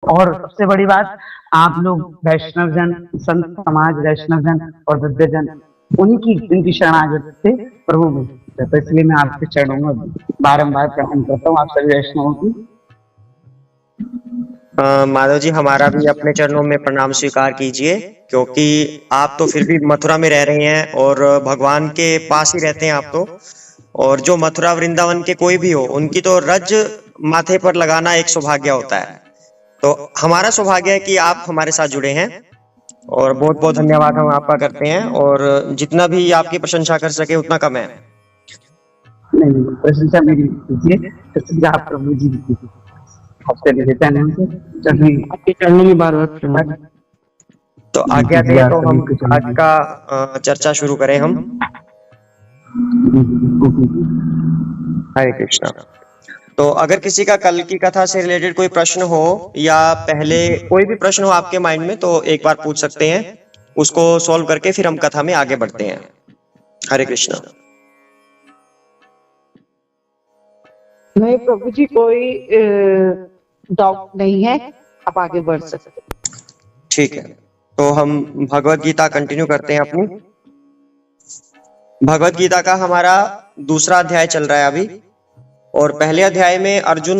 और सबसे बड़ी बात, आप लोग वैष्णव जन, संत समाज, वैष्णव जन और वृद्ध जन, उनकी शरणागत से प्रभु मिलते हैं। तो इसलिए मैं आपके चरणों में बारंबार प्रणाम करता हूँ, आप सभी वैष्णवों की। माधव जी, हमारा भी अपने चरणों में प्रणाम स्वीकार कीजिए, क्योंकि आप तो फिर भी मथुरा में रह रहे हैं और भगवान के पास ही रहते हैं आप तो। और जो मथुरा वृंदावन के कोई भी हो, उनकी तो रज माथे पर लगाना एक सौभाग्य होता है। तो हमारा सौभाग्य है कि आप हमारे साथ जुड़े हैं, और बहुत बहुत धन्यवाद हम आपका करते हैं। और जितना भी आपकी प्रशंसा कर सके उतना कम है। नहीं, प्रशंसा मेरी कीजिए, प्रशंसा आप प्रभु जी की कीजिए। आपसे निवेदन है उनसे, सभी आपके चरणों में बार बार प्रणाम। तो आज्ञा कीजिए दें आप तो सभी हम को चरणों आज में। का चर्चा शुरू करें हम। हरे कृष्णा। तो अगर किसी का कल की कथा से रिलेटेड कोई प्रश्न हो, या पहले कोई भी प्रश्न हो आपके माइंड में, तो एक बार पूछ सकते हैं। उसको सॉल्व करके फिर हम कथा में आगे बढ़ते हैं। हरे कृष्णा। नहीं प्रभु जी, कोई डाउट नहीं है, आप आगे बढ़ सकते हैं। ठीक है, तो हम भगवत गीता कंटिन्यू करते हैं अपनी। भगवत गीता का हमारा दूसरा अध्याय चल रहा है अभी। और पहले अध्याय में अर्जुन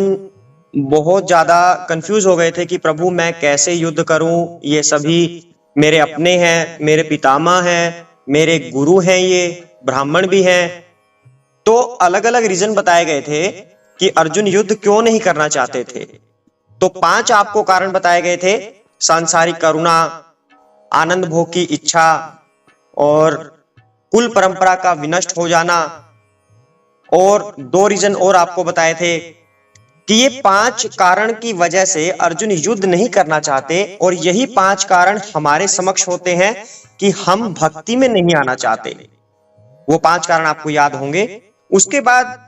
बहुत ज्यादा कंफ्यूज हो गए थे कि प्रभु मैं कैसे युद्ध करूं, ये सभी मेरे अपने हैं, मेरे पितामह हैं, मेरे गुरु हैं, ये ब्राह्मण भी हैं। तो अलग अलग रीजन बताए गए थे कि अर्जुन युद्ध क्यों नहीं करना चाहते थे। तो 5 आपको कारण बताए गए थे: सांसारिक करुणा, आनंद भोग की इच्छा, और कुल परंपरा का विनष्ट हो जाना। और 2 रीजन और आपको बताए थे कि ये 5 कारण की वजह से अर्जुन युद्ध नहीं करना चाहते, और यही 5 कारण हमारे समक्ष होते हैं कि हम भक्ति में नहीं आना चाहते। वो 5 कारण आपको याद होंगे। उसके बाद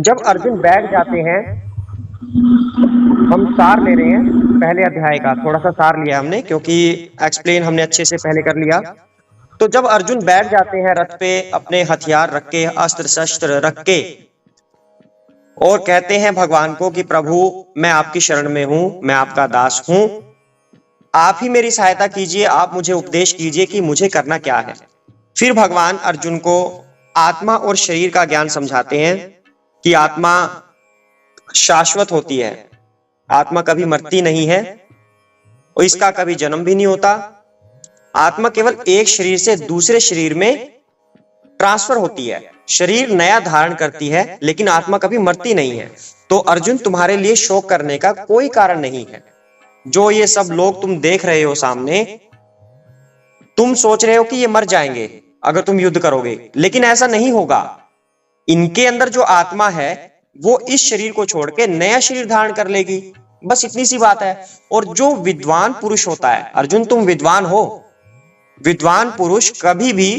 जब अर्जुन बैठ जाते हैं, हम सार ले रहे हैं पहले अध्याय का, थोड़ा सा सार लिया हमने, क्योंकि एक्सप्लेन हमने अच्छे से पहले कर लिया। तो जब अर्जुन बैठ जाते हैं रथ पे, अपने हथियार रख के, अस्त्र शस्त्र रख के, और कहते हैं भगवान को कि प्रभु मैं आपकी शरण में हूं, मैं आपका दास हूं, आप ही मेरी सहायता कीजिए, आप मुझे उपदेश कीजिए कि मुझे करना क्या है। फिर भगवान अर्जुन को आत्मा और शरीर का ज्ञान समझाते हैं कि आत्मा शाश्वत होती है, आत्मा कभी मरती नहीं है, और इसका कभी जन्म भी नहीं होता। आत्मा केवल एक शरीर से दूसरे शरीर में ट्रांसफर होती है, शरीर नया धारण करती है, लेकिन आत्मा कभी मरती नहीं है। तो अर्जुन, तुम्हारे लिए शोक करने का कोई कारण नहीं है। जो ये सब लोग तुम देख रहे हो सामने, तुम सोच रहे हो कि ये मर जाएंगे अगर तुम युद्ध करोगे, लेकिन ऐसा नहीं होगा। इनके अंदर जो आत्मा है वो इस शरीर को छोड़ के नया शरीर धारण कर लेगी, बस इतनी सी बात है। और जो विद्वान पुरुष होता है, अर्जुन तुम विद्वान हो, विद्वान पुरुष कभी भी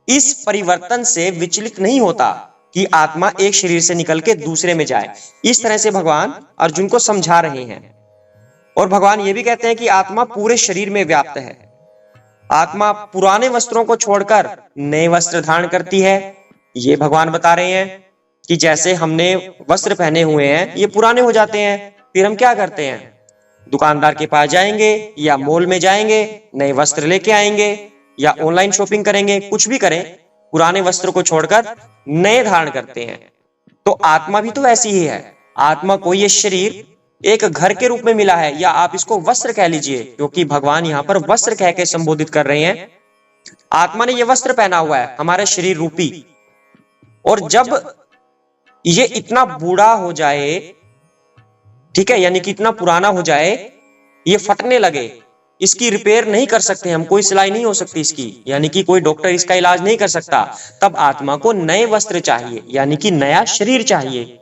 इस परिवर्तन से विचलित नहीं होता कि आत्मा एक शरीर से निकल के दूसरे में जाए। इस तरह से भगवान अर्जुन को समझा रहे हैं। और भगवान ये भी कहते हैं कि आत्मा पूरे शरीर में व्याप्त है। आत्मा पुराने वस्त्रों को छोड़कर नए वस्त्र धारण करती है। ये भगवान बता रहे हैं कि जैसे हमने वस्त्र पहने हुए हैं, ये पुराने हो जाते हैं, फिर हम क्या करते हैं, दुकानदार के पास जाएंगे या मॉल में जाएंगे, नए वस्त्र लेके आएंगे, या ऑनलाइन शॉपिंग करेंगे, कुछ भी करें, पुराने वस्त्र को छोड़कर नए धारण करते हैं। तो आत्मा भी तो ऐसी ही है। आत्मा को ये शरीर एक घर के रूप में मिला है, या आप इसको वस्त्र कह लीजिए, क्योंकि भगवान यहां पर वस्त्र कह के संबोधित कर रहे हैं। आत्मा ने ये वस्त्र पहना हुआ है, हमारे शरीर रूपी। और जब ये इतना बूढ़ा हो जाए, ठीक है, यानी कि इतना पुराना हो जाए, ये फटने लगे, इसकी रिपेयर नहीं कर सकते हम, कोई सिलाई नहीं हो सकती इसकी, यानी कि कोई डॉक्टर इसका इलाज नहीं कर सकता, तब आत्मा को नए वस्त्र चाहिए, यानी कि नया शरीर चाहिए।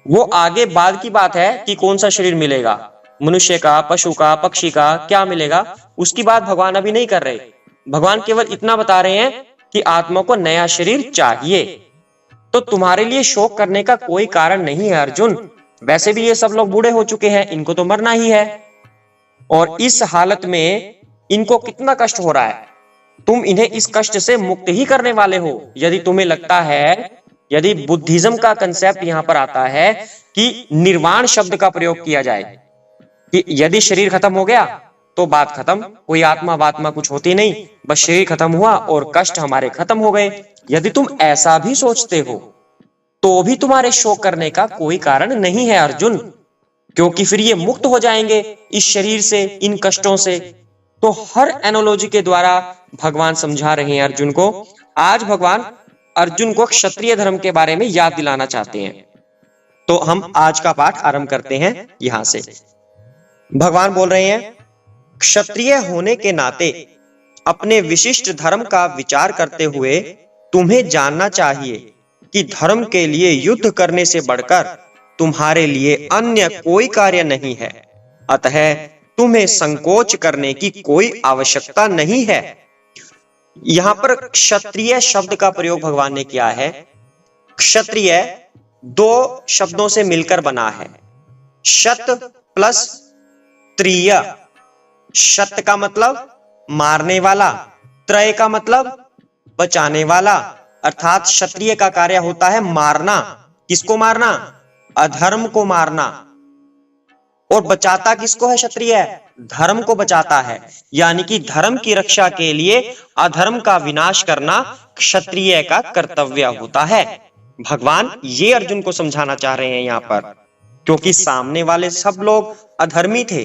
वो आगे बाद की बात है कि कौन सा शरीर मिलेगा, मनुष्य का, पशु का, पक्षी का, क्या मिलेगा, उसकी बात भगवान अभी नहीं कर रहे। भगवान केवल इतना बता रहे हैं कि आत्मा को नया शरीर चाहिए। तो तुम्हारे लिए शोक करने का कोई कारण नहीं है अर्जुन। वैसे भी ये सब लोग बूढ़े हो चुके हैं, इनको तो मरना ही है, और इस हालत में इनको कितना कष्ट हो रहा है, तुम इन्हें इस कष्ट से मुक्त ही करने वाले हो। यदि तुम्हें लगता है, यदि बुद्धिज्म का कंसेप्ट यहां पर आता है कि निर्वाण शब्द का प्रयोग किया जाए, कि यदि शरीर खत्म हो गया तो बात खत्म, कोई आत्मा वात्मा कुछ होती नहीं, बस शरीर खत्म हुआ और कष्ट हमारे खत्म हो गए। यदि तुम ऐसा भी सोचते हो तो भी तुम्हारे शोक करने का कोई कारण नहीं है अर्जुन, क्योंकि फिर ये मुक्त हो जाएंगे इस शरीर से, इन कष्टों से। तो हर एनोलॉजी के द्वारा भगवान समझा रहे हैं अर्जुन को। आज भगवान अर्जुन को क्षत्रिय धर्म के बारे में याद दिलाना चाहते हैं। तो हम आज का पाठ आरंभ करते हैं यहां से। भगवान बोल रहे हैं, क्षत्रिय होने के नाते अपने विशिष्ट धर्म का विचार करते हुए तुम्हें जानना चाहिए कि धर्म के लिए युद्ध करने से बढ़कर तुम्हारे लिए अन्य कोई कार्य नहीं है। अतः तुम्हें संकोच करने की कोई आवश्यकता नहीं है। यहां पर क्षत्रिय शब्द का प्रयोग भगवान ने किया है। क्षत्रिय दो शब्दों से मिलकर बना है, शत प्लस त्रिय। शत का मतलब मारने वाला, त्रय का मतलब बचाने वाला। अर्थात क्षत्रिय का कार्य होता है मारना। किसको मारना? अधर्म को मारना। और बचाता किसको है क्षत्रिय? धर्म को बचाता है। यानी कि धर्म की रक्षा के लिए अधर्म का विनाश करना क्षत्रिय का कर्तव्य होता है। भगवान ये अर्जुन को समझाना चाह रहे हैं यहां पर, क्योंकि सामने वाले सब लोग अधर्मी थे।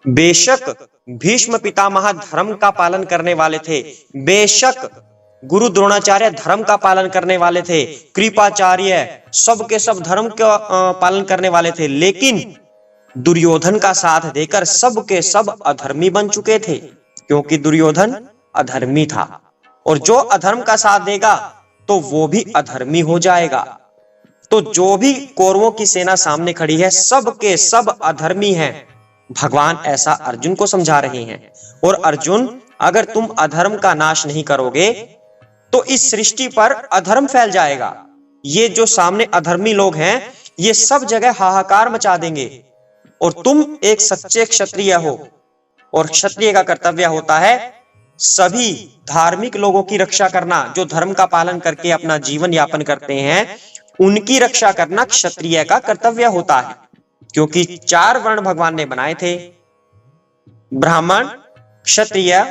बेशक भीष्म पितामह धर्म का पालन करने वाले थे, बेशक गुरु द्रोणाचार्य धर्म का पालन करने वाले थे, कृपाचार्य सब के सब धर्म का पालन करने वाले थे, लेकिन दुर्योधन का साथ देकर सब के सब अधर्मी बन चुके थे, क्योंकि दुर्योधन अधर्मी था। और जो अधर्म का साथ देगा तो वो भी अधर्मी हो जाएगा। तो जो भी कौरवों की सेना सामने खड़ी है, सब के सब अधर्मी हैं। भगवान ऐसा अर्जुन को समझा रहे हैं। और अर्जुन, अगर तुम अधर्म का नाश नहीं करोगे तो इस सृष्टि पर अधर्म फैल जाएगा। ये जो सामने अधर्मी लोग हैं, ये सब जगह हाहाकार मचा देंगे। और तुम एक सच्चे क्षत्रिय हो, और क्षत्रिय का कर्तव्य होता है सभी धार्मिक लोगों की रक्षा करना। जो धर्म का पालन करके अपना जीवन यापन करते हैं, उनकी रक्षा करना क्षत्रिय का कर्तव्य होता है। क्योंकि 4 वर्ण भगवान ने बनाए थे, ब्राह्मण, क्षत्रिय,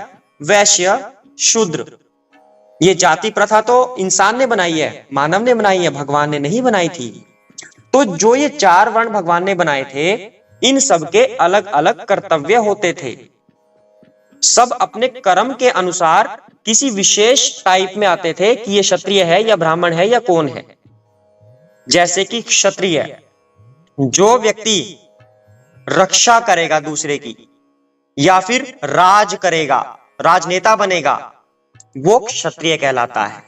वैश्य, शूद्र। ये जाति प्रथा तो इंसान ने बनाई है, मानव ने बनाई है, भगवान ने नहीं बनाई थी। तो जो ये 4 वर्ण भगवान ने बनाए थे, इन सब के अलग अलग कर्तव्य होते थे। सब अपने कर्म के अनुसार किसी विशेष टाइप में आते थे कि ये क्षत्रिय है या ब्राह्मण है या कौन है। जैसे कि क्षत्रिय, जो व्यक्ति रक्षा करेगा दूसरे की, या फिर राज करेगा, राजनेता बनेगा, वो क्षत्रिय कहलाता है।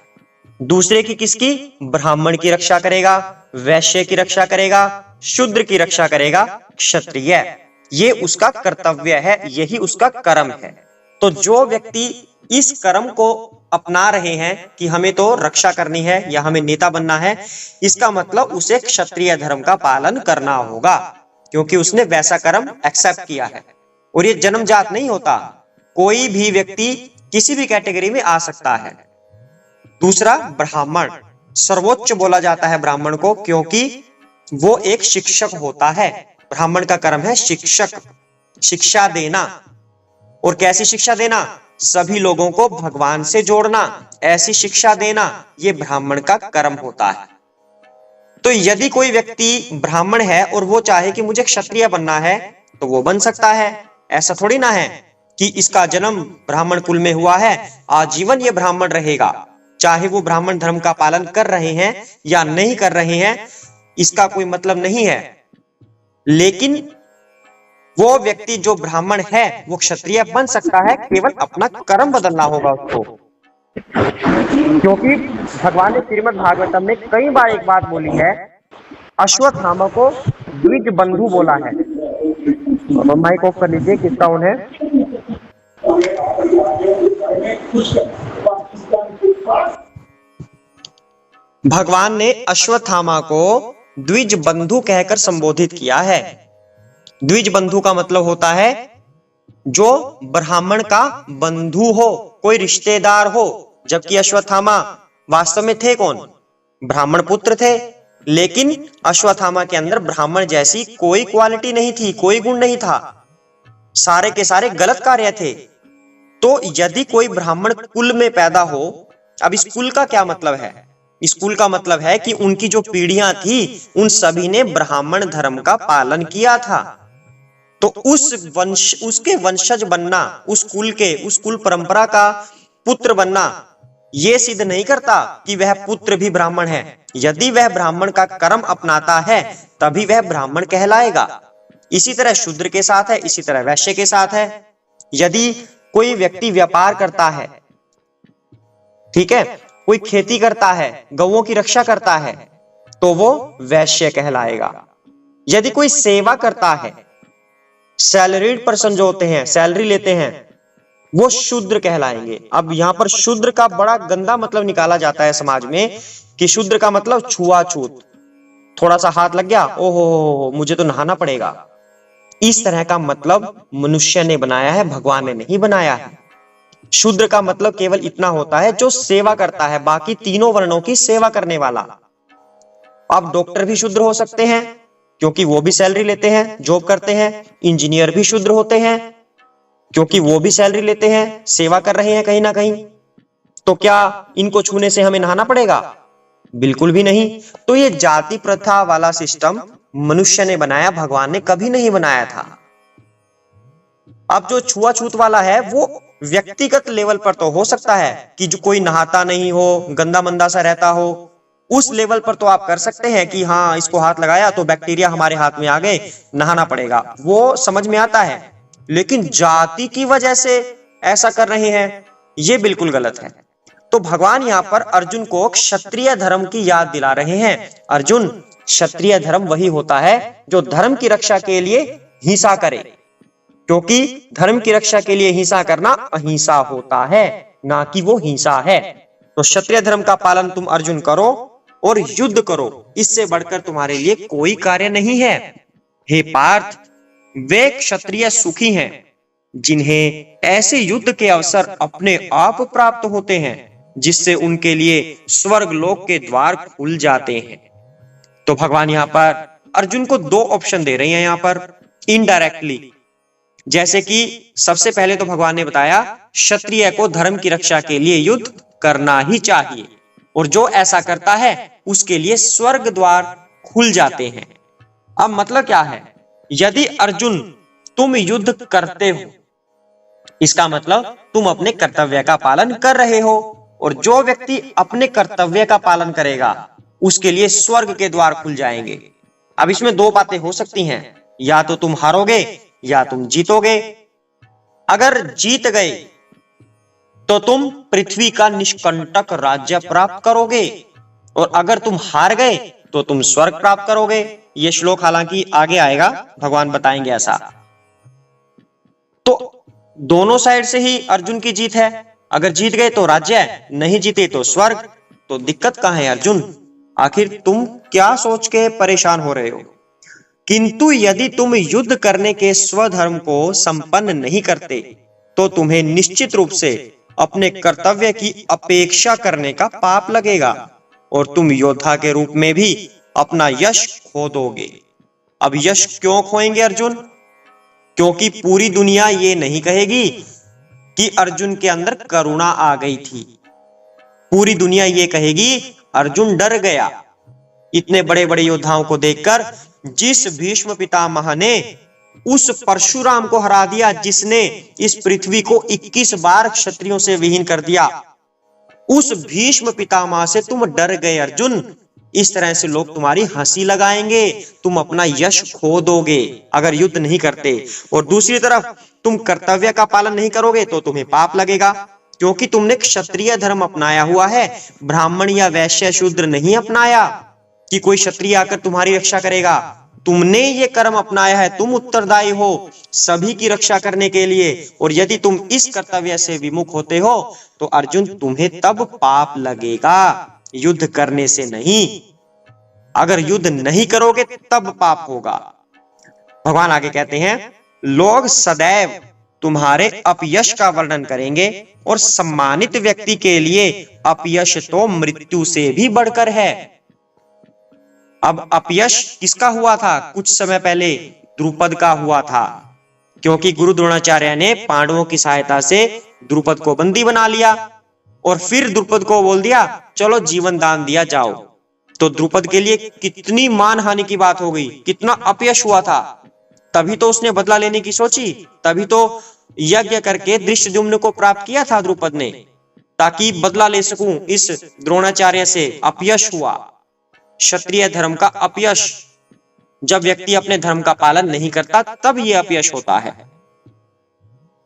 दूसरे की किसकी? ब्राह्मण की रक्षा करेगा, वैश्य की रक्षा करेगा, शूद्र की रक्षा करेगा, क्षत्रिय। ये उसका कर्तव्य है, यही उसका कर्म है। तो जो व्यक्ति इस कर्म को अपना रहे हैं कि हमें तो रक्षा करनी है या हमें नेता बनना है, इसका मतलब उसे क्षत्रिय धर्म का पालन करना होगा, क्योंकि उसने वैसा कर्म एक्सेप्ट किया है। और ये जन्मजात नहीं होता, कोई भी व्यक्ति किसी भी कैटेगरी में आ सकता है। दूसरा, ब्राह्मण, सर्वोच्च बोला जाता है ब्राह्मण को, क्योंकि वो एक शिक्षक होता है। ब्राह्मण का कर्म है शिक्षक, शिक्षा देना। और कैसी शिक्षा देना? सभी लोगों को भगवान से जोड़ना, ऐसी शिक्षा देना, ये ब्राह्मण का कर्म होता है। तो यदि कोई व्यक्ति ब्राह्मण है और वो चाहे कि मुझे क्षत्रिय बनना है, तो वो बन सकता है। ऐसा थोड़ी ना है कि इसका जन्म ब्राह्मण कुल में हुआ है, आजीवन ये ब्राह्मण रहेगा। चाहे वो ब्राह्मण धर्म का पालन कर रहे हैं या नहीं कर रहे हैं, इसका कोई मतलब नहीं है। लेकिन वो व्यक्ति जो ब्राह्मण है वो क्षत्रिय बन सकता है, केवल अपना कर्म बदलना होगा उसको। क्योंकि भगवान ने श्रीमद् भागवतम में कई बार एक बात बोली है, अश्वत्थामा को द्विज बंधु बोला है। माइक ऑफ कर लीजिए, किसका ऑन है? भगवान ने अश्वत्थामा को द्विज बंधु कहकर संबोधित किया है। द्विज बंधु का मतलब होता है जो ब्राह्मण का बंधु हो, कोई रिश्तेदार हो। जबकि अश्वत्थामा वास्तव में थे कौन? ब्राह्मण पुत्र थे, लेकिन अश्वत्थामा के अंदर ब्राह्मण जैसी कोई क्वालिटी नहीं थी, कोई गुण नहीं था, सारे के सारे गलत कार्य थे। तो यदि कोई ब्राह्मण कुल में पैदा हो, अब इस कुल का क्या मतलब है? इस कुल का मतलब है कि उनकी जो पीढ़ियां थी उन सभी ने ब्राह्मण धर्म का पालन किया था। तो उसके वंशज बनना, उस कुल परंपरा का पुत्र बनना, यह सिद्ध नहीं करता कि वह पुत्र भी ब्राह्मण है। यदि वह ब्राह्मण का कर्म अपनाता है तभी वह ब्राह्मण कहलाएगा। इसी तरह शूद्र के साथ है, इसी तरह वैश्य के साथ है। यदि कोई व्यक्ति व्यापार करता है, ठीक है, कोई खेती करता है, गौओं की रक्षा करता है, तो वो वैश्य कहलाएगा। यदि कोई सेवा करता है, सैलरीड पर्सन जो होते हैं, सैलरी लेते हैं, वो शूद्र कहलाएंगे। अब यहां पर शूद्र का बड़ा गंदा मतलब निकाला जाता है समाज में कि शूद्र का मतलब छुआछूत, थोड़ा सा हाथ लग गया, ओहो मुझे तो नहाना पड़ेगा। इस तरह का मतलब मनुष्य ने बनाया है, भगवान ने नहीं बनाया है। शूद्र का मतलब केवल इतना होता है जो सेवा करता है, बाकी तीनों वर्णों की सेवा करने वाला। अब डॉक्टर भी शूद्र हो सकते हैं क्योंकि वो भी सैलरी लेते हैं, जॉब करते हैं। इंजीनियर भी शूद्र होते हैं क्योंकि वो भी सैलरी लेते हैं, सेवा कर रहे हैं कहीं ना कहीं। तो क्या इनको छूने से हमें नहाना पड़ेगा? बिल्कुल भी नहीं। तो ये जाति प्रथा वाला सिस्टम मनुष्य ने बनाया, भगवान ने कभी नहीं बनाया था। अब जो छुआछूत वाला है वो व्यक्तिगत लेवल पर तो हो सकता है कि जो कोई नहाता नहीं हो, गंदा मंदा सा रहता हो, उस लेवल पर तो आप कर सकते हैं कि हाँ इसको हाथ लगाया तो बैक्टीरिया हमारे हाथ में आ गए, नहाना पड़ेगा, वो समझ में आता है। लेकिन जाति की वजह से ऐसा कर रहे हैं, ये बिल्कुल गलत है। तो भगवान यहाँ पर अर्जुन को क्षत्रिय धर्म की याद दिला रहे हैं। अर्जुन, क्षत्रिय धर्म वही होता है जो धर्म की रक्षा के लिए हिंसा करे, क्योंकि धर्म की रक्षा के लिए हिंसा करना अहिंसा होता है, ना कि वो हिंसा है। तो क्षत्रिय धर्म का पालन तुम अर्जुन करो और युद्ध करो, इससे बढ़कर तुम्हारे लिए कोई कार्य नहीं है। हे पार्थ, वे क्षत्रिय सुखी हैं जिन्हें ऐसे युद्ध के अवसर अपने आप प्राप्त होते हैं जिससे उनके लिए स्वर्ग लोक के द्वार खुल जाते हैं। तो भगवान यहाँ पर अर्जुन को दो ऑप्शन दे रहे हैं यहाँ पर इनडायरेक्टली। जैसे कि सबसे पहले तो भगवान ने बताया क्षत्रिय को धर्म की रक्षा के लिए युद्ध करना ही चाहिए, और जो ऐसा करता है उसके लिए स्वर्ग द्वार खुल जाते हैं। अब मतलब क्या है? यदि अर्जुन तुम युद्ध करते हो, इसका मतलब तुम अपने कर्तव्य का पालन कर रहे हो, और जो व्यक्ति अपने कर्तव्य का पालन करेगा उसके लिए स्वर्ग के द्वार खुल जाएंगे। अब इसमें दो बातें हो सकती हैं, या तो तुम हारोगे या तुम जीतोगे। अगर जीत गए तो तुम पृथ्वी का निष्कंटक राज्य प्राप्त करोगे, और अगर तुम हार गए तो तुम स्वर्ग प्राप्त करोगे। यह श्लोक हालांकि आगे आएगा, भगवान बताएंगे ऐसा। तो दोनों साइड से ही अर्जुन की जीत है। अगर जीत गए तो राज्य, नहीं जीते तो स्वर्ग। तो दिक्कत कहां है अर्जुन? आखिर तुम क्या सोच के परेशान हो रहे हो? किंतु यदि तुम युद्ध करने के स्वधर्म को संपन्न नहीं करते तो तुम्हें निश्चित रूप से अपने कर्तव्य की अपेक्षा करने का पाप लगेगा, और तुम योद्धा के रूप में भी अपना यश खो दोगे। अब यश क्यों खोएंगे अर्जुन? क्योंकि पूरी दुनिया ये नहीं कहेगी कि अर्जुन के अंदर करुणा आ गई थी। पूरी दुनिया ये कहेगी अर्जुन डर गया। इतने बड़े बड़े योद्धाओं को देखकर, जिस भीष्म पितामह ने उस परशुराम को हरा दिया, जिसने इस पृथ्वी को 21 बार क्षत्रियों से विहीन कर दिया, उस भीष्म पितामह से तुम डर गए अर्जुन। इस तरह से लोग तुम्हारी हंसी लगाएंगे, तुम अपना यश खो दोगे अगर युद्ध नहीं करते। और दूसरी तरफ तुम कर्तव्य का पालन नहीं करोगे तो तुम्हें पाप लगेगा, क्योंकि तुमने क्षत्रिय धर्म अपनाया हुआ है, ब्राह्मण या वैश्य शूद्र नहीं अपनाया कि कोई क्षत्रिय आकर तुम्हारी रक्षा करेगा। तुमने ये कर्म अपनाया है, तुम उत्तरदायी हो सभी की रक्षा करने के लिए। और यदि तुम इस कर्तव्य से विमुख होते हो तो अर्जुन तुम्हें तब पाप लगेगा, युद्ध करने से नहीं। अगर युद्ध नहीं करोगे तब पाप होगा। भगवान आगे कहते हैं, लोग सदैव तुम्हारे अपयश का वर्णन करेंगे, और सम्मानित व्यक्ति के लिए अपयश तो मृत्यु से भी बढ़कर है। अब अपयश किसका हुआ था? कुछ समय पहले द्रुपद का हुआ था, क्योंकि गुरु द्रोणाचार्य ने पांडवों की सहायता से द्रुपद को बंदी बना लिया और फिर द्रुपद को बोल दिया चलो जीवन दान दिया जाओ। तो द्रुपद के लिए कितनी मानहानि की बात हो गई, कितना अपयश हुआ था। तभी तो उसने बदला लेने की सोची, तभी तो यज्ञ करके धृष्टद्युम्न को प्राप्त किया था द्रुपद ने, ताकि बदला ले सकूं इस द्रोणाचार्य से। अपयश हुआ, क्षत्रिय धर्म का अपयश। जब व्यक्ति अपने धर्म का पालन नहीं करता तब यह अपयश होता है।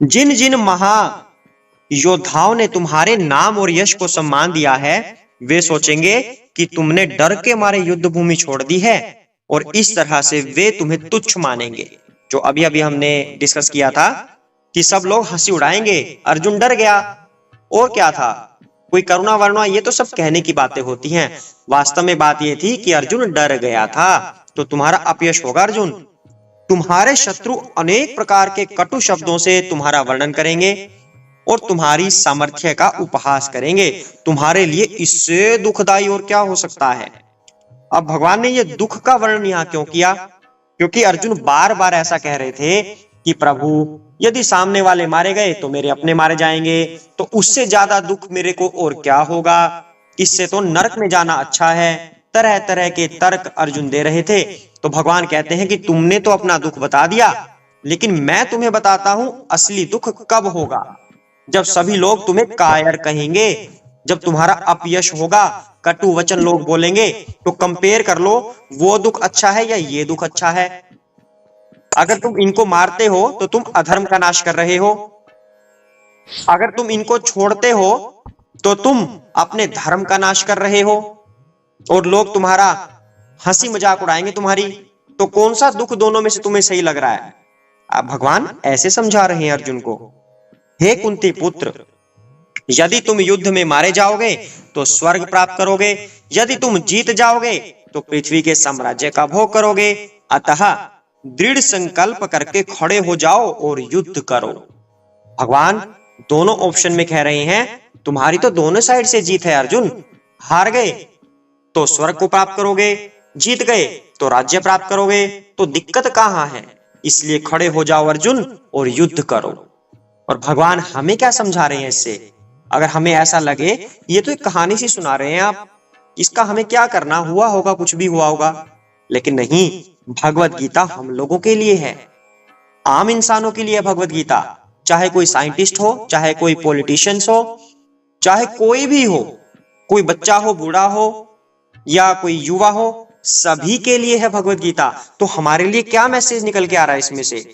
जिन जिन महायोद्धाओं ने तुम्हारे नाम और यश को सम्मान दिया है वे सोचेंगे कि तुमने डर के मारे युद्ध भूमि छोड़ दी है और इस तरह से वे तुम्हें तुच्छ मानेंगे। जो अभी अभी हमने डिस्कस किया था कि सब लोग हंसी उड़ाएंगे, अर्जुन डर गया, और क्या था, कोई करुणा वरुणा, ये तो सब कहने की बातें होती हैं। वास्तव में बात यह थी कि अर्जुन डर गया था। तो तुम्हारा अपयश होगा अर्जुन। तुम्हारे शत्रु अनेक प्रकार के कटु शब्दों से तुम्हारा वर्णन करेंगे और तुम्हारी सामर्थ्य का उपहास करेंगे। तुम्हारे लिए इससे दुखदाई और क्या हो सकता है। अब भगवान ने ये दुख का वर्णन यहाँ क्यों किया? क्योंकि अर्जुन बार बार ऐसा कह रहे थे कि प्रभु यदि सामने वाले मारे गए तो मेरे अपने मारे जाएंगे, तो उससे ज्यादा दुख मेरे को और क्या होगा, इससे तो नरक में जाना अच्छा है। तरह तरह के तर्क अर्जुन दे रहे थे। तो भगवान कहते हैं कि तुमने तो अपना दुख बता दिया, लेकिन मैं तुम्हें बताता हूं असली दुख कब होगा। जब सभी लोग तुम्हें कायर कहेंगे, जब तुम्हारा अपयश होगा, कटु वचन लोग बोलेंगे, तो कंपेयर कर लो, वो दुख अच्छा है या ये दुख अच्छा है। अगर तुम इनको मारते हो तो तुम अधर्म का नाश कर रहे हो, अगर तुम इनको छोड़ते हो तो तुम अपने धर्म का नाश कर रहे हो, और लोग तुम्हारा हंसी मजाक उड़ाएंगे तुम्हारी। तो कौन सा दुख दोनों में से तुम्हें सही लग रहा है? अब भगवान ऐसे समझा रहे हैं अर्जुन को, हे कुंती पुत्र, यदि तुम युद्ध में मारे जाओगे तो स्वर्ग प्राप्त करोगे, यदि तुम जीत जाओगे तो पृथ्वी के साम्राज्य का भोग करोगे। अतः दृढ़ संकल्प करके खड़े हो जाओ और युद्ध करो। भगवान दोनों ऑप्शन में कह रहे हैं तुम्हारी तो दोनों साइड से जीत है अर्जुन। हार गए तो स्वर्ग को प्राप्त करोगे, जीत गए तो राज्य प्राप्त करोगे, तो दिक्कत कहां है? इसलिए खड़े हो जाओ अर्जुन और युद्ध करो। और भगवान हमें क्या समझा रहे हैं इससे? अगर हमें ऐसा लगे ये तो एक कहानी सी सुना रहे हैं आप, इसका हमें क्या करना, हुआ होगा कुछ भी हुआ होगा, लेकिन नहीं, भगवत गीता हम लोगों के लिए है, आम इंसानों के लिए भगवत गीता। चाहे कोई साइंटिस्ट हो, चाहे कोई पॉलिटिशियंस हो, चाहे कोई भी हो, कोई बच्चा हो, बूढ़ा हो या कोई युवा हो, सभी के लिए है भगवत गीता। तो हमारे लिए क्या मैसेज निकल के आ रहा है इसमें से?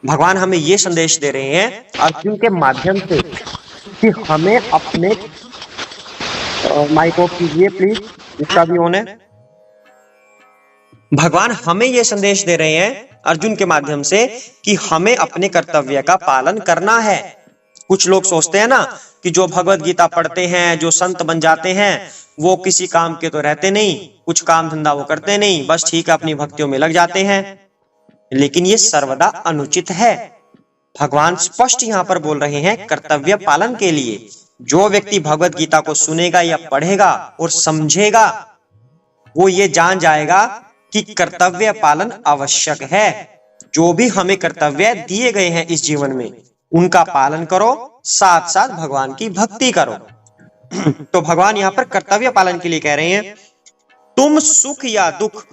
भगवान हमें यह संदेश दे रहे हैं अर्जुन के माध्यम से कि हमें अपने माइक ऑफ कीजिए प्लीज, इसका भी ऑन है। भगवान हमें यह संदेश दे रहे हैं अर्जुन के माध्यम से कि हमें अपने कर्तव्य का पालन करना है। कुछ लोग सोचते हैं ना कि जो भगवत गीता पढ़ते हैं, जो संत बन जाते हैं, वो किसी काम के तो रहते नहीं, कुछ काम धंधा वो करते नहीं, बस ठीक है अपनी भक्तियों में लग जाते हैं। लेकिन ये सर्वदा अनुचित है। भगवान स्पष्ट यहाँ पर बोल रहे हैं कर्तव्य पालन के लिए। जो व्यक्ति भगवत गीता को सुनेगा या पढ़ेगा और समझेगा, वो ये जान जाएगा कि कर्तव्य पालन आवश्यक है। जो भी हमें कर्तव्य दिए गए हैं इस जीवन में, उनका पालन करो, साथ साथ भगवान की भक्ति करो। तो भगवान यहाँ पर कर्तव्य पालन के लिए कह रहे हैं, तुम सुख या दुख,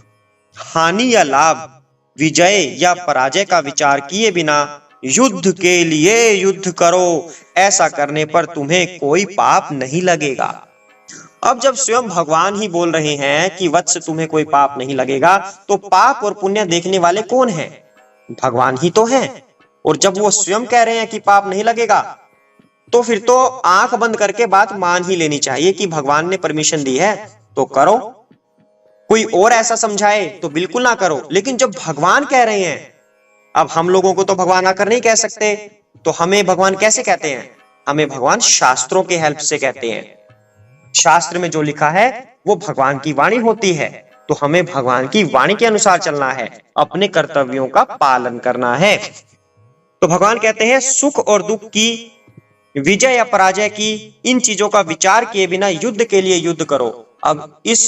हानि या लाभ, विजय या पराजय का विचार किए बिना युद्ध के लिए युद्ध करो। ऐसा करने पर तुम्हें कोई पाप नहीं लगेगा। अब जब स्वयं भगवान ही बोल रहे हैं कि वत्स तुम्हें कोई पाप नहीं लगेगा, तो पाप और पुण्य देखने वाले कौन हैं? भगवान ही तो हैं। और जब वो स्वयं कह रहे हैं कि पाप नहीं लगेगा, तो फिर तो आंख बंद करके बात मान ही लेनी चाहिए कि भगवान ने परमिशन दी है तो करो। कोई और ऐसा समझाए तो बिल्कुल ना करो। लेकिन जब भगवान कह रहे हैं, अब हम लोगों को तो भगवान आकर नहीं कह सकते, तो हमें भगवान कैसे कहते हैं? हमें भगवान शास्त्रों के हेल्प से कहते हैं। शास्त्र में जो लिखा है वो भगवान की वाणी होती है, तो हमें भगवान की वाणी के अनुसार चलना है, अपने कर्तव्यों का पालन करना है। तो भगवान कहते हैं सुख और दुख की, विजय या पराजय की, इन चीजों का विचार किए बिना युद्ध के लिए युद्ध करो। अब इस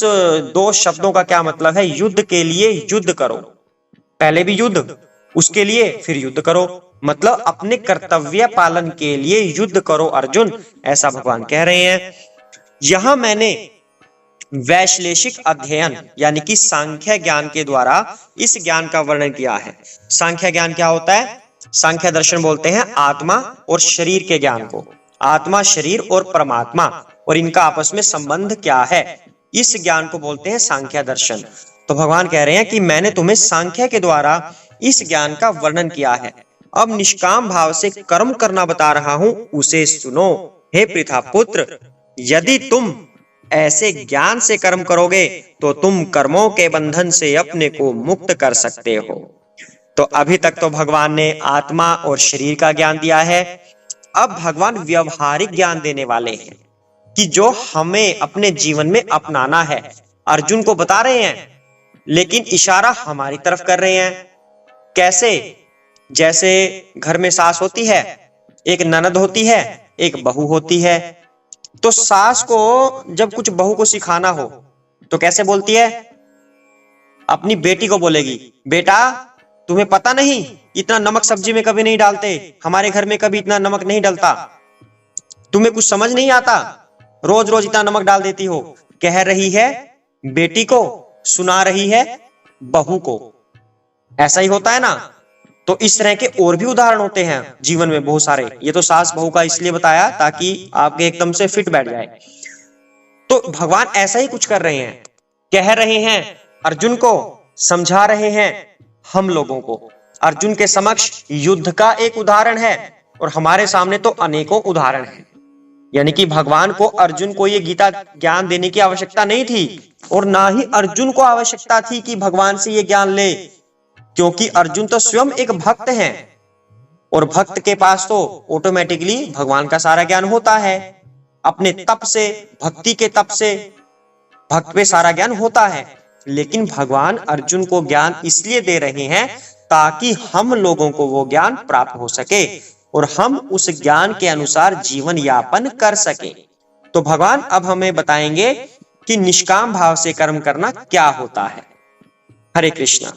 दो शब्दों का क्या मतलब है? युद्ध के लिए युद्ध करो, पहले भी युद्ध, उसके लिए फिर युद्ध करो, मतलब अपने कर्तव्य पालन के लिए युद्ध करो अर्जुन, ऐसा भगवान कह रहे हैं। यहां मैंने वैश्लेषिक अध्ययन यानी कि सांख्य ज्ञान के द्वारा इस ज्ञान का वर्णन किया है। सांख्य ज्ञान क्या होता है? सांख्य दर्शन बोलते हैं आत्मा और शरीर के ज्ञान को, आत्मा, शरीर और परमात्मा, और इनका आपस में संबंध क्या है, इस ज्ञान को बोलते हैं सांख्य दर्शन। तो भगवान कह रहे हैं कि मैंने तुम्हें सांख्य के द्वारा इस ज्ञान का वर्णन किया है, अब निष्काम भाव से कर्म करना बता रहा हूं, उसे सुनो। हे पृथा पुत्र, यदि तुम ऐसे ज्ञान से कर्म करोगे तो तुम कर्मों के बंधन से अपने को मुक्त कर सकते हो। तो अभी तक तो भगवान ने आत्मा और शरीर का ज्ञान दिया है, अब भगवान व्यवहारिक ज्ञान देने वाले हैं कि जो हमें अपने जीवन में अपनाना है। अर्जुन को बता रहे हैं लेकिन इशारा हमारी तरफ कर रहे हैं। कैसे? जैसे घर में सास होती है, एक ननद होती है, एक बहू होती है। तो सास को जब कुछ बहू को सिखाना हो तो कैसे बोलती है? अपनी बेटी को बोलेगी, बेटा तुम्हें पता नहीं इतना नमक सब्जी में कभी नहीं डालते, हमारे घर में कभी इतना नमक नहीं डलता, तुम्हें कुछ समझ नहीं आता, रोज रोज इतना नमक डाल देती हो। कह रही है बेटी को, सुना रही है बहू को। ऐसा ही होता है ना। तो इस तरह के और भी उदाहरण होते हैं जीवन में बहुत सारे। ये तो सास बहू का इसलिए बताया ताकि आपके एकदम से फिट बैठ जाए। तो भगवान ऐसा ही कुछ कर रहे हैं, कह रहे हैं अर्जुन को, समझा रहे हैं हम लोगों को। अर्जुन के समक्ष युद्ध का एक उदाहरण है और हमारे सामने तो अनेकों उदाहरण हैं। यानी कि भगवान को अर्जुन को ये गीता ज्ञान देने की आवश्यकता नहीं थी और ना ही अर्जुन को आवश्यकता थी कि भगवान से ये ज्ञान ले, क्योंकि अर्जुन तो स्वयं एक भक्त है और भक्त के पास तो ऑटोमेटिकली भगवान का सारा ज्ञान होता है। अपने तप से, भक्ति के तप से भक्त पे सारा ज्ञान होता है। लेकिन भगवान अर्जुन को ज्ञान इसलिए दे रहे हैं ताकि हम लोगों को वो ज्ञान प्राप्त हो सके और हम उस ज्ञान के अनुसार जीवन यापन कर सके। तो भगवान अब हमें बताएंगे कि निष्काम भाव से कर्म करना क्या होता है। हरे कृष्णा।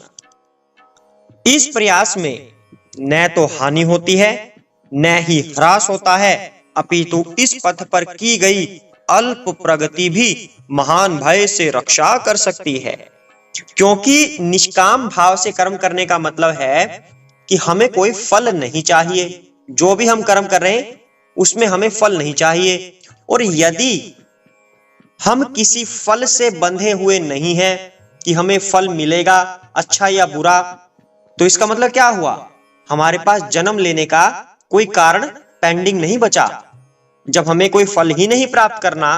इस प्रयास में न तो हानि होती है न ही ह्रास होता है, अपितु इस पथ पर की गई अल्प प्रगति भी महान भय से रक्षा कर सकती है। क्योंकि निष्काम भाव से कर्म करने का मतलब है कि हमें कोई फल नहीं चाहिए। जो भी हम कर्म कर रहे हैं उसमें हमें फल नहीं चाहिए। और यदि हम किसी फल से बंधे हुए नहीं हैं कि हमें फल मिलेगा अच्छा या बुरा, तो इसका मतलब क्या हुआ? हमारे पास जन्म लेने का कोई कारण पेंडिंग नहीं बचा। जब हमें कोई फल ही नहीं प्राप्त करना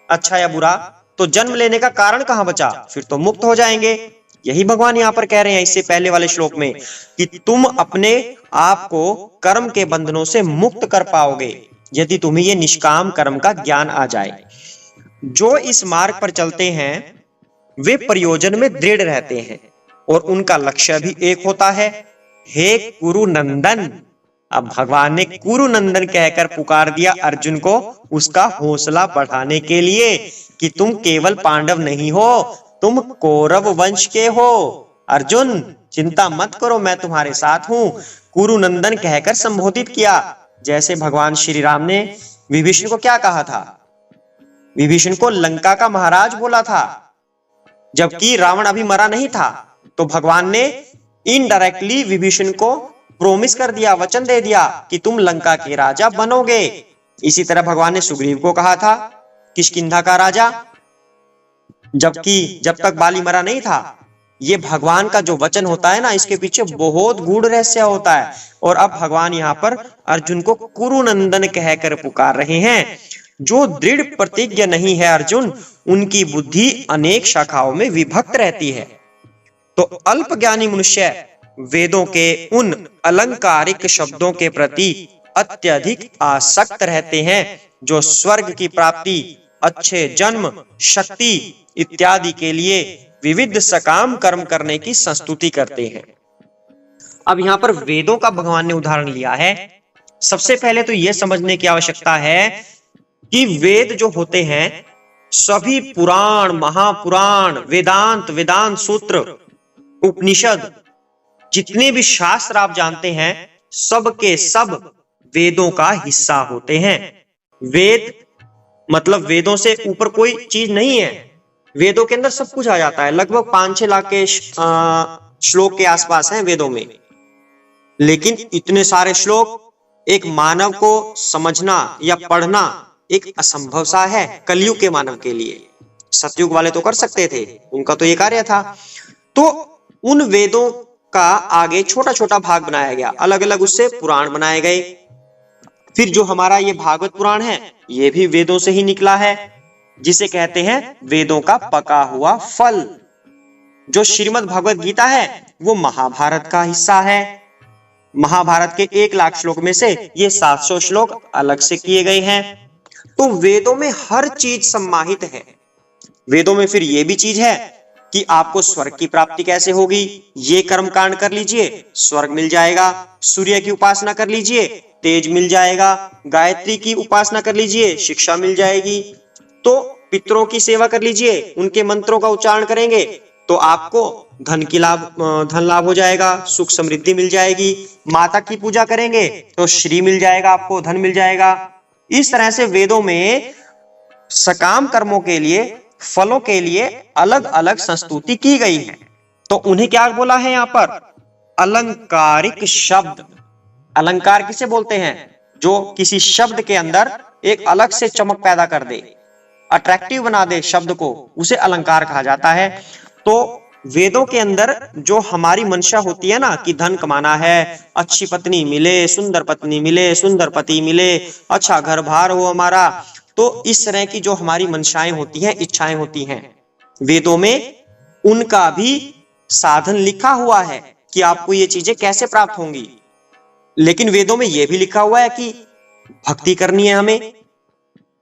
अच्छा या बुरा, तो जन्म लेने का कारण कहां बचा? फिर तो मुक्त हो जाएंगे। यही भगवान यहां पर कह रहे हैं इससे पहले वाले श्लोक में कि तुम अपने आप को कर्म के बंधनों से मुक्त कर पाओगे यदि तुम्हें ये निष्काम कर्म का ज्ञान आ जाए। जो इस मार्ग पर चलते हैं वे प्रयोजन में दृढ़ रहते हैं और उनका लक्ष्य भी एक होता है, हे कुरु नंदन। अब भगवान ने कुरु नंदन कहकर पुकार दिया अर्जुन को उसका हौसला बढ़ाने के लिए कि तुम केवल पांडव नहीं हो, तुम कौरव वंश के हो। अर्जुन चिंता मत करो, मैं तुम्हारे साथ हूं। कुरु नंदन कहकर संबोधित किया। जैसे भगवान श्री राम ने विभीषण को क्या कहा था? विभीषण को लंका का महाराज बोला था, जबकि रावण अभी मरा नहीं था। तो भगवान ने इनडायरेक्टली विभीषण को प्रोमिस कर दिया, वचन दे दिया कि तुम लंका के राजा बनोगे। इसी तरह भगवान ने सुग्रीव को कहा था किष्किंधा का राजा, जबकि जब तक बाली मरा नहीं था। ये भगवान का जो वचन होता है ना, इसके पीछे बहुत गूढ़ रहस्य होता है। और अब भगवान यहाँ पर अर्जुन को कुरुनंदन कहकर पुकार रहे हैं। जो दृढ़ प्रतिज्ञ नहीं है अर्जुन, उनकी बुद्धि अनेक शाखाओं में विभक्त रहती है। तो अल्प ज्ञानी मनुष्य वेदों के उन अलंकारिक शब्दों के प्रति अत्यधिक आसक्त रहते हैं जो स्वर्ग की प्राप्ति, अच्छे जन्म, शक्ति इत्यादि के लिए विविध सकाम कर्म करने की संस्तुति करते हैं। अब यहाँ पर वेदों का भगवान ने उदाहरण लिया है। सबसे पहले तो यह समझने की आवश्यकता है कि वेद जो होते हैं सभी पुराण, महापुराण, वेदांत, वेदांत सूत्र, उपनिषद, जितने भी शास्त्र आप जानते हैं, सब के सब वेदों का हिस्सा होते हैं। वेद मतलब वेदों से ऊपर कोई चीज नहीं है। वेदों के अंदर सब कुछ आ जाता है। लगभग 5-6 लाख के श्लोक के आसपास हैं वेदों में, लेकिन इतने सारे श्लोक एक मानव को समझना या पढ़ना एक असंभव सा है कलयुग के मानव के लिए। सतयुग वाले तो कर सकते थे, उनका तो ये कार्य था। तो उन वेदों का आगे छोटा छोटा भाग बनाया गया, अलग अलग उससे पुराण बनाए गए। फिर जो हमारा ये भागवत पुराण है, ये भी वेदों से ही निकला है, जिसे कहते हैं वेदों का पका हुआ फल। जो श्रीमद् भगवत गीता है वो महाभारत का हिस्सा है। महाभारत के 1 लाख श्लोक में से ये 700 श्लोक अलग से किए गए हैं। तो वेदों में हर चीज सम्माहित है। वेदों में फिर ये भी चीज है कि आपको स्वर्ग की प्राप्ति कैसे होगी, ये कर्म कांड कर लीजिए, स्वर्ग मिल जाएगा। सूर्य की उपासना कर लीजिए, तेज मिल जाएगा। गायत्री की उपासना कर लीजिए, शिक्षा मिल जाएगी। तो पितरों की सेवा कर लीजिए, उनके मंत्रों का उच्चारण करेंगे तो आपको धन लाभ हो जाएगा, सुख समृद्धि मिल जाएगी। माता की पूजा करेंगे तो श्री मिल जाएगा, आपको धन मिल जाएगा। इस तरह से वेदों में सकाम कर्मों के लिए, फलों के लिए अलग अलग संस्तुति की गई है। तो उन्हें क्या बोला है यहां पर? अलंकारिक शब्द। अलंकार किसे बोलते हैं? जो किसी शब्द के अंदर एक अलग से चमक पैदा कर दे, अट्रैक्टिव बना दे शब्द को, उसे अलंकार कहा जाता है। तो वेदों के अंदर जो हमारी मंशा होती है ना कि धन कमाना है, अच्छी पत्नी मिले, सुंदर पत्नी मिले, सुंदर पति मिले, अच्छा घर बार हो हमारा, तो इस तरह की जो हमारी मंशाएं होती हैं, इच्छाएं होती हैं, वेदों में उनका भी साधन लिखा हुआ है कि आपको ये चीजें कैसे प्राप्त होंगी। लेकिन वेदों में यह भी लिखा हुआ है कि भक्ति करनी है हमें।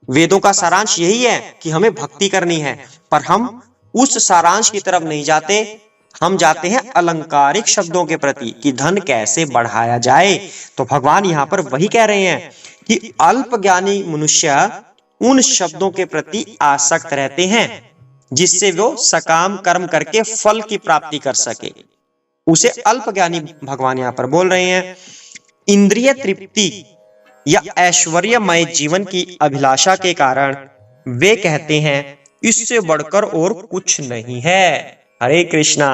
वेदों का सारांश यही है कि हमें भक्ति करनी है, पर हम उस सारांश की तरफ नहीं जाते। हम जाते हैं अलंकारिक शब्दों के प्रति कि धन कैसे बढ़ाया जाए। तो भगवान यहां पर वही कह रहे हैं कि अल्प ज्ञानी मनुष्य उन शब्दों के प्रति आसक्त रहते हैं जिससे वो सकाम कर्म करके फल की प्राप्ति कर सके, उसे अल्प ज्ञानी भगवान यहां पर बोल रहे हैं। इंद्रिय तृप्ति या ऐश्वर्यमय जीवन की अभिलाषा के कारण वे कहते हैं इससे बढ़कर और कुछ नहीं है। हरे कृष्णा।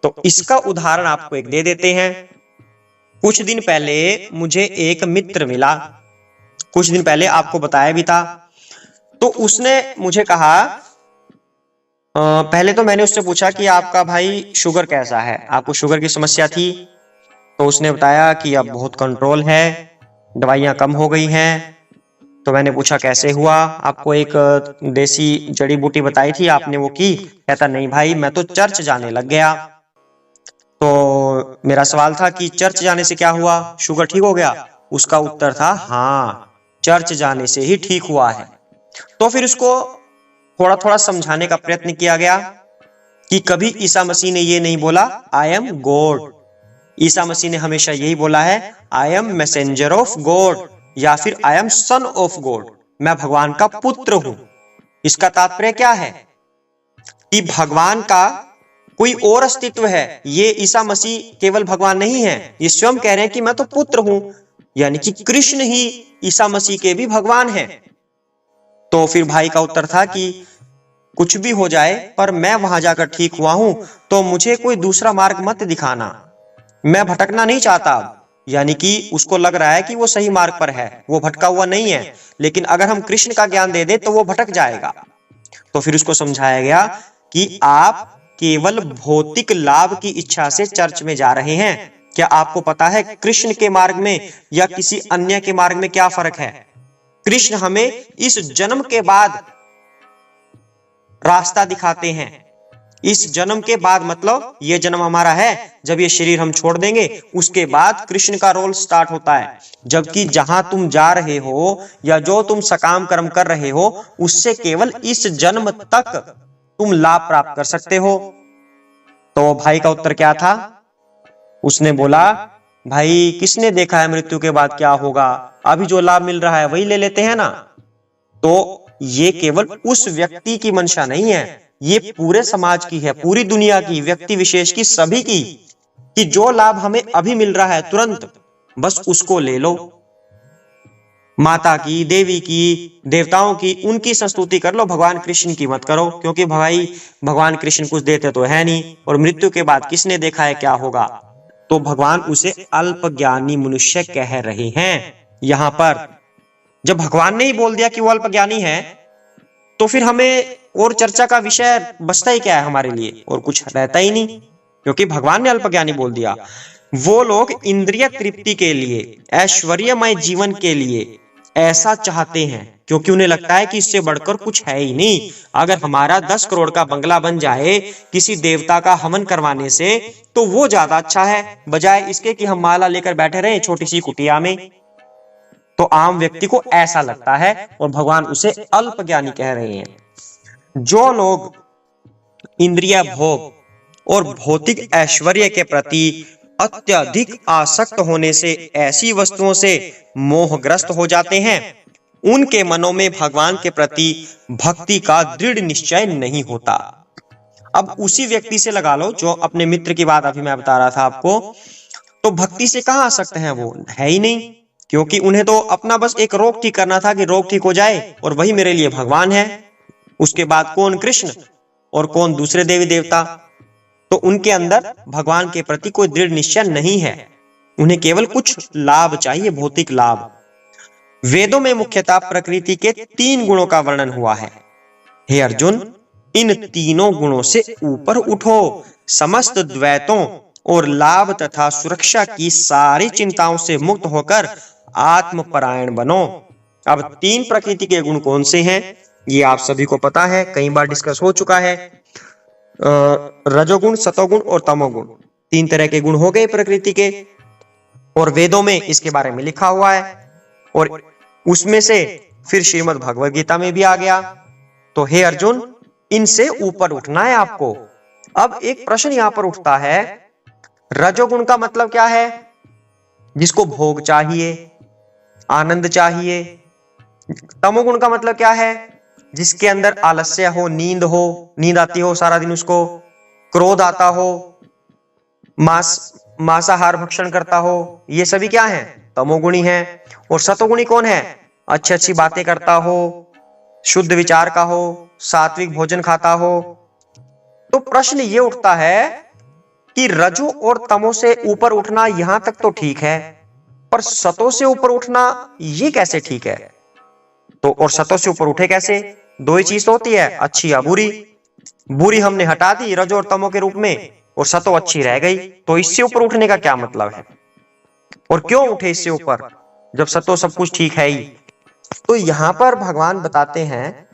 तो इसका उदाहरण आपको एक दे देते हैं। कुछ दिन पहले मुझे एक मित्र मिला, कुछ दिन पहले आपको बताया भी था। तो उसने मुझे कहा, पहले तो मैंने उससे पूछा कि आपका भाई शुगर कैसा है, आपको शुगर की समस्या थी? तो उसने बताया कि अब बहुत कंट्रोल है, दवाइयां कम हो गई हैं। तो मैंने पूछा कैसे हुआ? आपको एक देसी जड़ी बूटी बताई थी, आपने वो की? कहता नहीं भाई, मैं तो चर्च जाने लग गया। तो मेरा सवाल था कि चर्च जाने से क्या हुआ, शुगर ठीक हो गया? उसका उत्तर था हाँ, चर्च जाने से ही ठीक हुआ है। तो फिर उसको थोड़ा थोड़ा समझाने का प्रयत्न किया गया कि कभी ईसा मसीह ने ये नहीं बोला I am God. Isa Masih ने हमेशा यही बोला है I am messenger of God, या फिर I am son of God, मैं भगवान का पुत्र हूं। इसका तात्पर्य क्या है कि भगवान का कोई और अस्तित्व है, ये ईसा मसीह केवल भगवान नहीं है। ये स्वयं कह रहे हैं कि मैं तो पुत्र हूं, यानी कि कृष्ण ही ईसा मसीह के भी भगवान हैं। तो फिर भाई का उत्तर था कि कुछ भी हो जाए पर मैं वहां जाकर ठीक हुआ हूं, तो मुझे कोई दूसरा मार्ग मत दिखाना, मैं भटकना नहीं चाहता। यानी कि उसको लग रहा है कि वो सही मार्ग पर है, वो भटका हुआ नहीं है, लेकिन अगर हम कृष्ण का ज्ञान दे दे तो वो भटक जाएगा। तो फिर उसको समझाया गया कि आप केवल भौतिक लाभ की इच्छा से चर्च में जा रहे हैं। क्या आपको पता है कृष्ण के मार्ग में या किसी अन्य के मार्ग में क्या फर्क है? कृष्ण हमें इस जन्म के बाद रास्ता दिखाते हैं। इस जन्म के बाद मतलब ये जन्म हमारा है, जब ये शरीर हम छोड़ देंगे उसके बाद कृष्ण का रोल स्टार्ट होता है। जबकि जहां तुम जा रहे हो या जो तुम सकाम कर्म कर रहे हो उससे केवल इस जन्म तक तुम लाभ प्राप्त कर सकते हो। तो भाई का उत्तर क्या था? उसने बोला भाई किसने देखा है मृत्यु के बाद क्या होगा, अभी जो लाभ मिल रहा है वही ले लेते हैं ना। तो ये केवल उस व्यक्ति की मंशा नहीं है, ये पूरे समाज की है, पूरी दुनिया की, व्यक्ति विशेष की, सभी की, कि जो लाभ हमें अभी मिल रहा है तुरंत बस उसको ले लो। माता की, देवी की, देवताओं की, उनकी संस्तुति कर लो, भगवान कृष्ण की मत करो, क्योंकि भाई भगवान कृष्ण कुछ देते तो है नहीं, और मृत्यु के बाद किसने देखा है क्या होगा। तो भगवान उसे अल्पज्ञानी मनुष्य कह रहे हैं। यहां पर जब भगवान ने ही बोल दिया कि वो अल्पज्ञानी है, तो फिर हमें और चर्चा का विषय बचता ही क्या है हमारे लिए, और कुछ रहता ही नहीं, क्योंकि भगवान ने अल्पज्ञानी बोल दिया। वो लोग इंद्रिय तृप्ति के लिए, ऐश्वर्यमय जीवन के लिए ऐसा चाहते हैं, क्योंकि उन्हें लगता है कि इससे बढ़कर कुछ है ही नहीं। अगर हमारा 10 करोड़ का बंगला बन जाए किसी देवता का हवन करवाने से, तो वो ज्यादा अच्छा है, बजाय इसके कि हम माला लेकर बैठे रहे छोटी सी कुटिया में। तो आम व्यक्ति को ऐसा लगता है, और भगवान उसे अल्पज्ञानी कह रहे हैं। जो लोग इंद्रिय भोग और भौतिक ऐश्वर्य के प्रति अत्यधिक आसक्त होने से ऐसी वस्तुओं से मोहग्रस्त हो जाते हैं, उनके मनों में भगवान के प्रति भक्ति का दृढ़ निश्चय नहीं होता। अब उसी व्यक्ति से लगा लो, जो अपने मित्र की बात अभी मैं बता रहा था आपको, तो भक्ति से कहां आसक्त हैं, वो है ही नहीं, क्योंकि उन्हें तो अपना बस एक रोग ठीक करना था कि रोग ठीक हो जाए, और वही मेरे लिए भगवान है। उसके बाद कौन कृष्ण और कौन दूसरे देवी देवता। तो उनके अंदर भगवान के प्रति कोई दृढ़ निश्चय नहीं है, उन्हें केवल कुछ लाभ चाहिए, भौतिक लाभ। वेदों में मुख्यतः प्रकृति के 3 गुणों का वर्णन हुआ है। हे अर्जुन, इन तीनों गुणों से ऊपर उठो, समस्त द्वैतों और लाभ तथा सुरक्षा की सारी चिंताओं से मुक्त होकर आत्मपरायण बनो। अब 3 प्रकृति के गुण कौन से हैं, ये आप सभी को पता है, कई बार डिस्कस हो चुका है। रजोगुण, सतोगुण और तमोगुण, 3 तरह के गुण हो गए प्रकृति के, और वेदों में इसके बारे में लिखा हुआ है, और उसमें से फिर श्रीमद् भगवद गीता में भी आ गया। तो हे अर्जुन, इनसे ऊपर उठना है आपको। अब एक प्रश्न यहां पर उठता है, रजोगुण का मतलब क्या है? जिसको भोग चाहिए, आनंद चाहिए। तमोगुण का मतलब क्या है? जिसके अंदर आलस्य हो, नींद आती हो सारा दिन, उसको क्रोध आता हो, मांसाहार भक्षण करता हो, ये सभी क्या है? तमोगुणी है। और सतोगुणी कौन है? अच्छी अच्छी बातें करता हो, शुद्ध विचार का हो, सात्विक भोजन खाता हो। तो प्रश्न ये उठता है कि रजो और तमो से ऊपर उठना यहां तक तो ठीक है, पर सतो से ऊपर उठना ये कैसे ठीक है? तो और सतो से ऊपर उठे कैसे? 2 ही चीज तो होती है, अच्छी या बुरी। बुरी हमने हटा दी रजो और तमो के रूप में, और सतो अच्छी रह गई। तो इससे ऊपर उठने का क्या मतलब है, और क्यों उठे इससे ऊपर जब सतो सब कुछ ठीक है ही? तो यहां पर भगवान बताते हैं,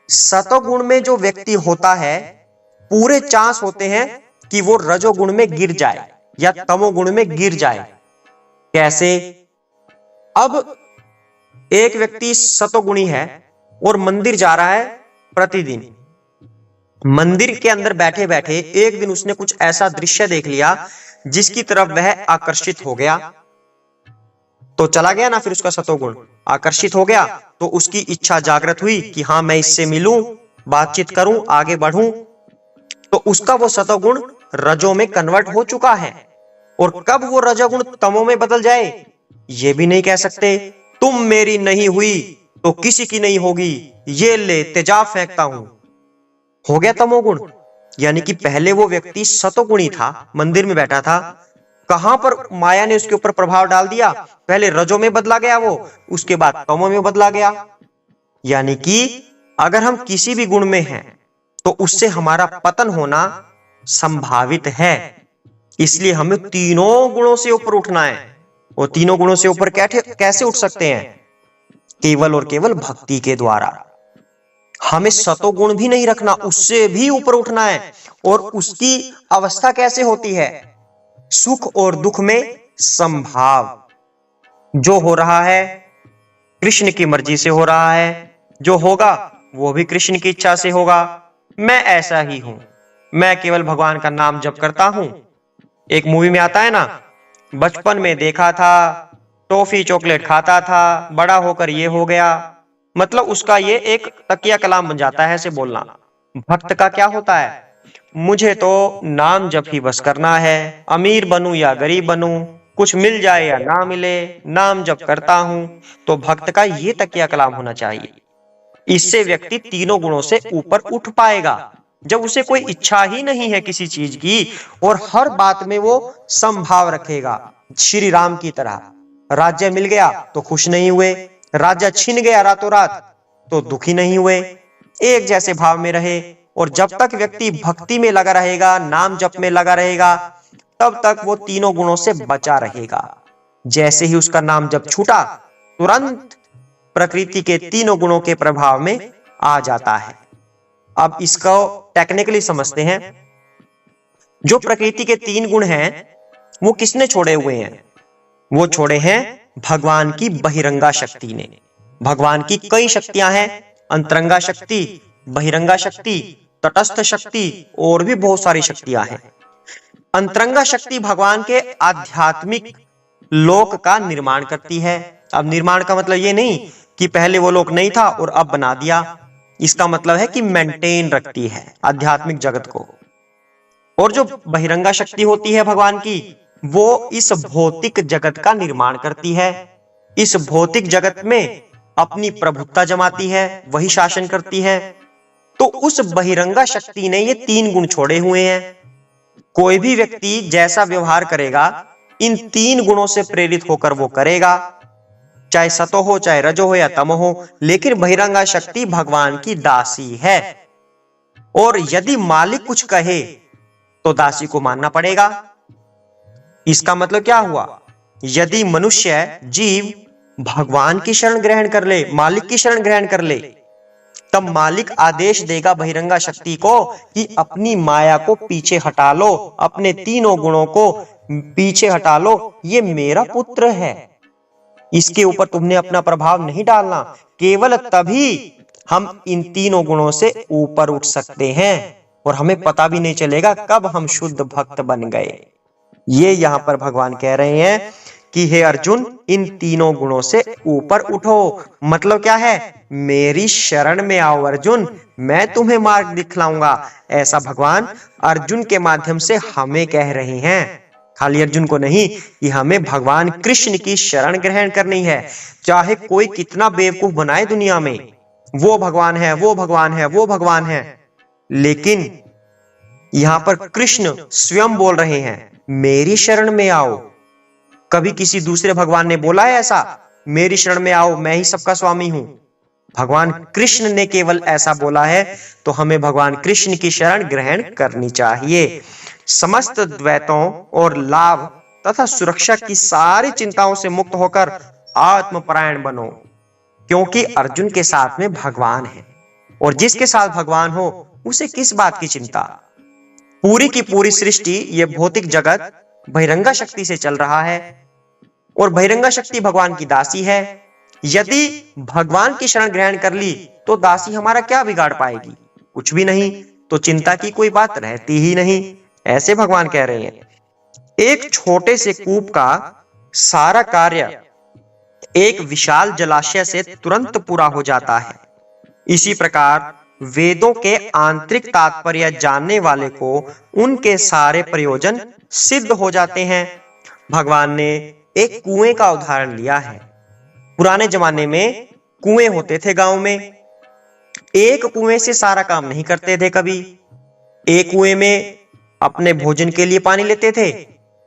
सतोगुण में जो व्यक्ति होता है, पूरे चांस होते हैं कि वो रजोगुण में गिर जाए या तमोगुण में गिर जाए। कैसे? अब एक व्यक्ति सतोगुणी है और मंदिर जा रहा है प्रतिदिन। मंदिर के अंदर बैठे बैठे एक दिन उसने कुछ ऐसा दृश्य देख लिया जिसकी तरफ वह आकर्षित हो गया, तो चला गया ना फिर उसका सतोगुण। आकर्षित हो गया तो उसकी इच्छा जागृत हुई कि हाँ मैं इससे मिलूं, बातचीत करूं, आगे बढ़ूं। तो उसका वो सतोगुण रजो में कन्वर्ट हो चुका है। और कब वो रजोगुण तमो में बदल जाए ये भी नहीं कह सकते। तुम मेरी नहीं हुई तो किसी की नहीं होगी, ये ले तेजाब फेंकता हूं, हो गया तमोगुण। यानी कि पहले वो व्यक्ति सतोगुणी था, मंदिर में बैठा था, कहां पर माया ने उसके ऊपर प्रभाव डाल दिया? पहले रजो में बदला गया वो, उसके बाद तमो में बदला गया। यानी कि अगर हम किसी भी गुण में हैं तो उससे हमारा पतन होना संभावित है। इसलिए हमें तीनों गुणों से ऊपर उठना है। और तीनों गुणों से ऊपर कैसे उठ सकते हैं? केवल और केवल भक्ति के द्वारा। हमें सतोगुण भी नहीं रखना, उससे भी ऊपर उठना है। और उसकी अवस्था कैसे होती है? सुख और दुख में संभाव। जो हो रहा है कृष्ण की मर्जी से हो रहा है, जो होगा वो भी कृष्ण की इच्छा से होगा। मैं ऐसा ही हूं, मैं केवल भगवान का नाम जप करता हूं। एक मूवी में आता है ना, बचपन में देखा था, टॉफी चॉकलेट खाता था, बड़ा होकर ये हो गया, मतलब उसका ये एक तकिया कलाम बन जाता है ऐसे बोलना। भक्त का क्या होता है, मुझे तो नाम जप ही बस करना है, अमीर बनूं या गरीब बनूं, कुछ मिल जाए या ना मिले, नाम जप करता हूं। तो भक्त का ये तकिया कलाम होना चाहिए। इससे व्यक्ति तीनों गुणों से ऊपर उठ पाएगा। जब उसे कोई इच्छा ही नहीं है किसी चीज की और हर बात में वो समभाव रखेगा, श्री राम की तरह। राज्य मिल गया तो खुश नहीं हुए, राज्य छिन गया रातों रात तो दुखी नहीं हुए, एक जैसे भाव में रहे। और जब तक व्यक्ति भक्ति में लगा रहेगा, नाम जप में लगा रहेगा, तब तक वो तीनों गुणों से बचा रहेगा। जैसे ही उसका नाम जप छूटा, तुरंत प्रकृति के तीनों गुणों के प्रभाव में आ जाता है। अब इसको टेक्निकली समझते हैं। जो प्रकृति के तीन गुण हैं वो किसने छोड़े हुए हैं? वो छोड़े हैं भगवान की बहिरंगा शक्ति ने। भगवान की कई शक्तियां हैं, अंतरंगा शक्ति, बहिरंगा शक्ति, तटस्थ शक्ति और भी बहुत सारी शक्तियां हैं। अंतरंगा शक्ति भगवान के आध्यात्मिक लोक का निर्माण करती है। अब निर्माण का मतलब ये नहीं कि पहले वो लोक नहीं था और अब बना दिया, इसका मतलब है कि मेंटेन रखती है आध्यात्मिक जगत को। और जो बहिरंगा शक्ति होती है भगवान की, वो इस भौतिक जगत का निर्माण करती है। इस भौतिक जगत में अपनी प्रभुत्ता जमाती है, वही शासन करती है। तो उस बहिरंगा शक्ति ने ये तीन गुण छोड़े हुए हैं। कोई भी व्यक्ति जैसा व्यवहार करेगा, इन तीन गुणों से प्रेरित होकर वो करेगा, चाहे सतो हो, चाहे रजो हो या तमो हो। लेकिन बहिरंगा शक्ति भगवान की दासी है, और यदि मालिक कुछ कहे तो दासी को मानना पड़ेगा। इसका मतलब क्या हुआ? यदि मनुष्य जीव भगवान की शरण ग्रहण कर ले, मालिक की शरण ग्रहण कर ले, तब मालिक आदेश देगा बहिरंगा शक्ति को कि अपनी माया को पीछे हटा लो, अपने तीनों गुणों को पीछे हटा लो, ये मेरा पुत्र है, इसके ऊपर तुमने अपना प्रभाव नहीं डालना। केवल तभी हम इन तीनों गुणों से ऊपर उठ सकते हैं और हमें पता भी नहीं चलेगा कब हम शुद्ध भक्त बन गए। ये यहां पर भगवान कह रहे हैं कि हे अर्जुन, इन तीनों गुणों से ऊपर उठो। मतलब क्या है? मेरी शरण में आओ अर्जुन, मैं तुम्हें मार्ग दिखलाऊंगा। ऐसा भगवान अर्जुन के माध्यम से हमें कह रहे हैं। खाली अर्जुन को नहीं, कि हमें भगवान कृष्ण की शरण ग्रहण करनी है। चाहे कोई कितना बेवकूफ बनाए दुनिया में, वो भगवान है, वो भगवान है, वो भगवान है, लेकिन यहां पर कृष्ण स्वयं बोल रहे हैं मेरी शरण में आओ। कभी किसी दूसरे भगवान ने बोला है ऐसा, मेरी शरण में आओ, मैं ही सबका स्वामी हूं? भगवान कृष्ण ने केवल ऐसा बोला है। तो हमें भगवान कृष्ण की शरण ग्रहण करनी चाहिए। समस्त द्वैतों और लाभ तथा सुरक्षा की सारी चिंताओं से मुक्त होकर आत्मपरायण बनो, क्योंकि अर्जुन के साथ में भगवान है, और जिसके साथ भगवान हो उसे किस बात की चिंता। पूरी की पूरी सृष्टि, ये भौतिक जगत बहिरंगा शक्ति से चल रहा है, और बहिरंगा शक्ति भगवान की दासी है। यदि भगवान की शरण ग्रहण कर ली तो दासी हमारा क्या बिगाड़ पाएगी? कुछ भी नहीं। तो चिंता की कोई बात रहती ही नहीं, ऐसे भगवान कह रहे हैं। एक छोटे से कूप का सारा कार्य एक विशाल जलाशय से तुरंत पूरा हो जाता है। इसी प्रकार वेदों के आंतरिक तात्पर्य जानने वाले को उनके सारे प्रयोजन सिद्ध हो जाते हैं। भगवान ने एक कुएं का उदाहरण लिया है। पुराने जमाने में कुएं होते थे गांव में। एक कुएं से सारा काम नहीं करते थे कभी। एक कुएं में अपने भोजन के लिए पानी लेते थे,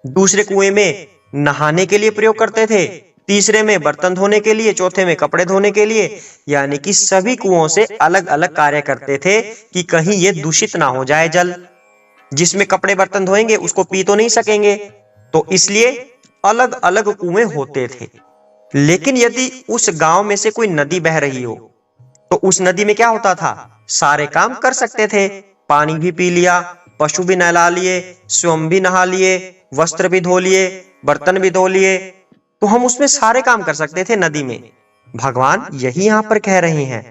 दूसरे कुएं में नहाने के लिए प्रयोग करते थे, तीसरे में बर्तन धोने के लिए, चौथे में कपड़े धोने के लिए। यानी कि सभी कुओं से अलग अलग कार्य करते थे कि कहीं ये दूषित ना हो जाए जल। जिसमें कपड़े बर्तन धोएंगे उसको पी तो नहीं सकेंगे, तो इसलिए अलग अलग कुएं होते थे। लेकिन यदि उस गांव में से कोई नदी बह रही हो तो उस नदी में क्या होता था? सारे काम कर सकते थे। पानी भी पी लिया, पशु भी नहला लिए, स्वयं भी नहा लिए, वस्त्र भी धो लिए, बर्तन भी धो लिए, तो हम उसमें सारे काम कर सकते थे नदी में। भगवान यही यहां पर कह रहे हैं,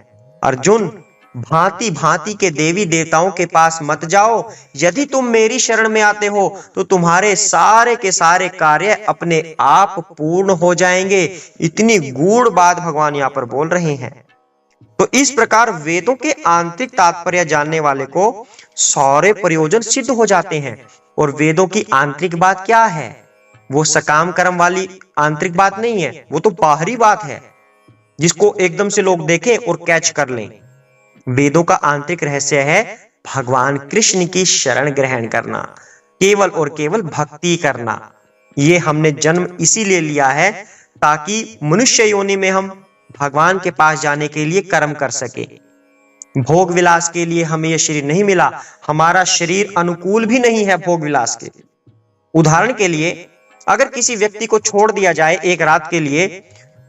अर्जुन भांति भांति के देवी देवताओं के पास मत जाओ। यदि तुम मेरी शरण में आते हो तो तुम्हारे सारे के सारे कार्य अपने आप पूर्ण हो जाएंगे। इतनी गूढ़ बात भगवान यहां पर बोल रहे हैं। तो इस प्रकार वेदों के आंतरिक तात्पर्य जानने वाले को सारे प्रयोजन सिद्ध हो जाते हैं। और वेदों की आंतरिक बात क्या है? वो सकाम कर्म वाली आंतरिक बात नहीं है, वो तो बाहरी बात है जिसको एकदम से लोग देखें और कैच कर लें। वेदों का आंतरिक रहस्य है भगवान कृष्ण की शरण ग्रहण करना, केवल और केवल भक्ति करना। ये हमने जन्म इसीलिए लिया है ताकि मनुष्य योनि में हम भगवान के पास जाने के लिए कर्म कर सके। भोग विलास के लिए हमें यह शरीर नहीं मिला, हमारा शरीर अनुकूल भी नहीं है भोग विलास के। उदाहरण के लिए अगर किसी व्यक्ति को छोड़ दिया जाए एक रात के लिए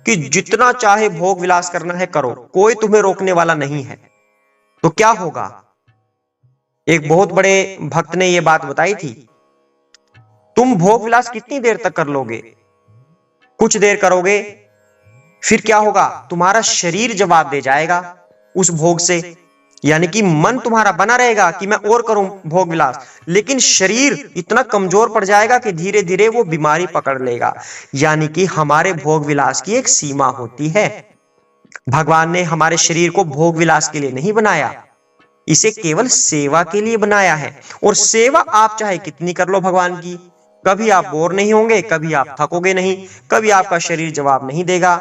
कि जितना चाहे भोग विलास करना है करो, कोई तुम्हें रोकने वाला नहीं है, तो क्या होगा? एक बहुत बड़े भक्त ने यह बात बताई थी, तुम भोग विलास कितनी देर तक कर लोगे? कुछ देर करोगे, फिर क्या होगा? तुम्हारा शरीर जवाब दे जाएगा उस भोग से। यानी कि मन तुम्हारा बना रहेगा कि मैं और करूं भोग विलास, लेकिन शरीर इतना कमजोर पड़ जाएगा कि धीरे धीरे वो बीमारी पकड़ लेगा। यानी कि हमारे भोग विलास की एक सीमा होती है। भगवान ने हमारे शरीर को भोग विलास के लिए नहीं बनाया, इसे केवल सेवा के लिए बनाया है। और सेवा आप चाहे कितनी कर लो भगवान की, कभी आप बोर नहीं होंगे, कभी आप थकोगे नहीं, कभी आपका शरीर जवाब नहीं देगा।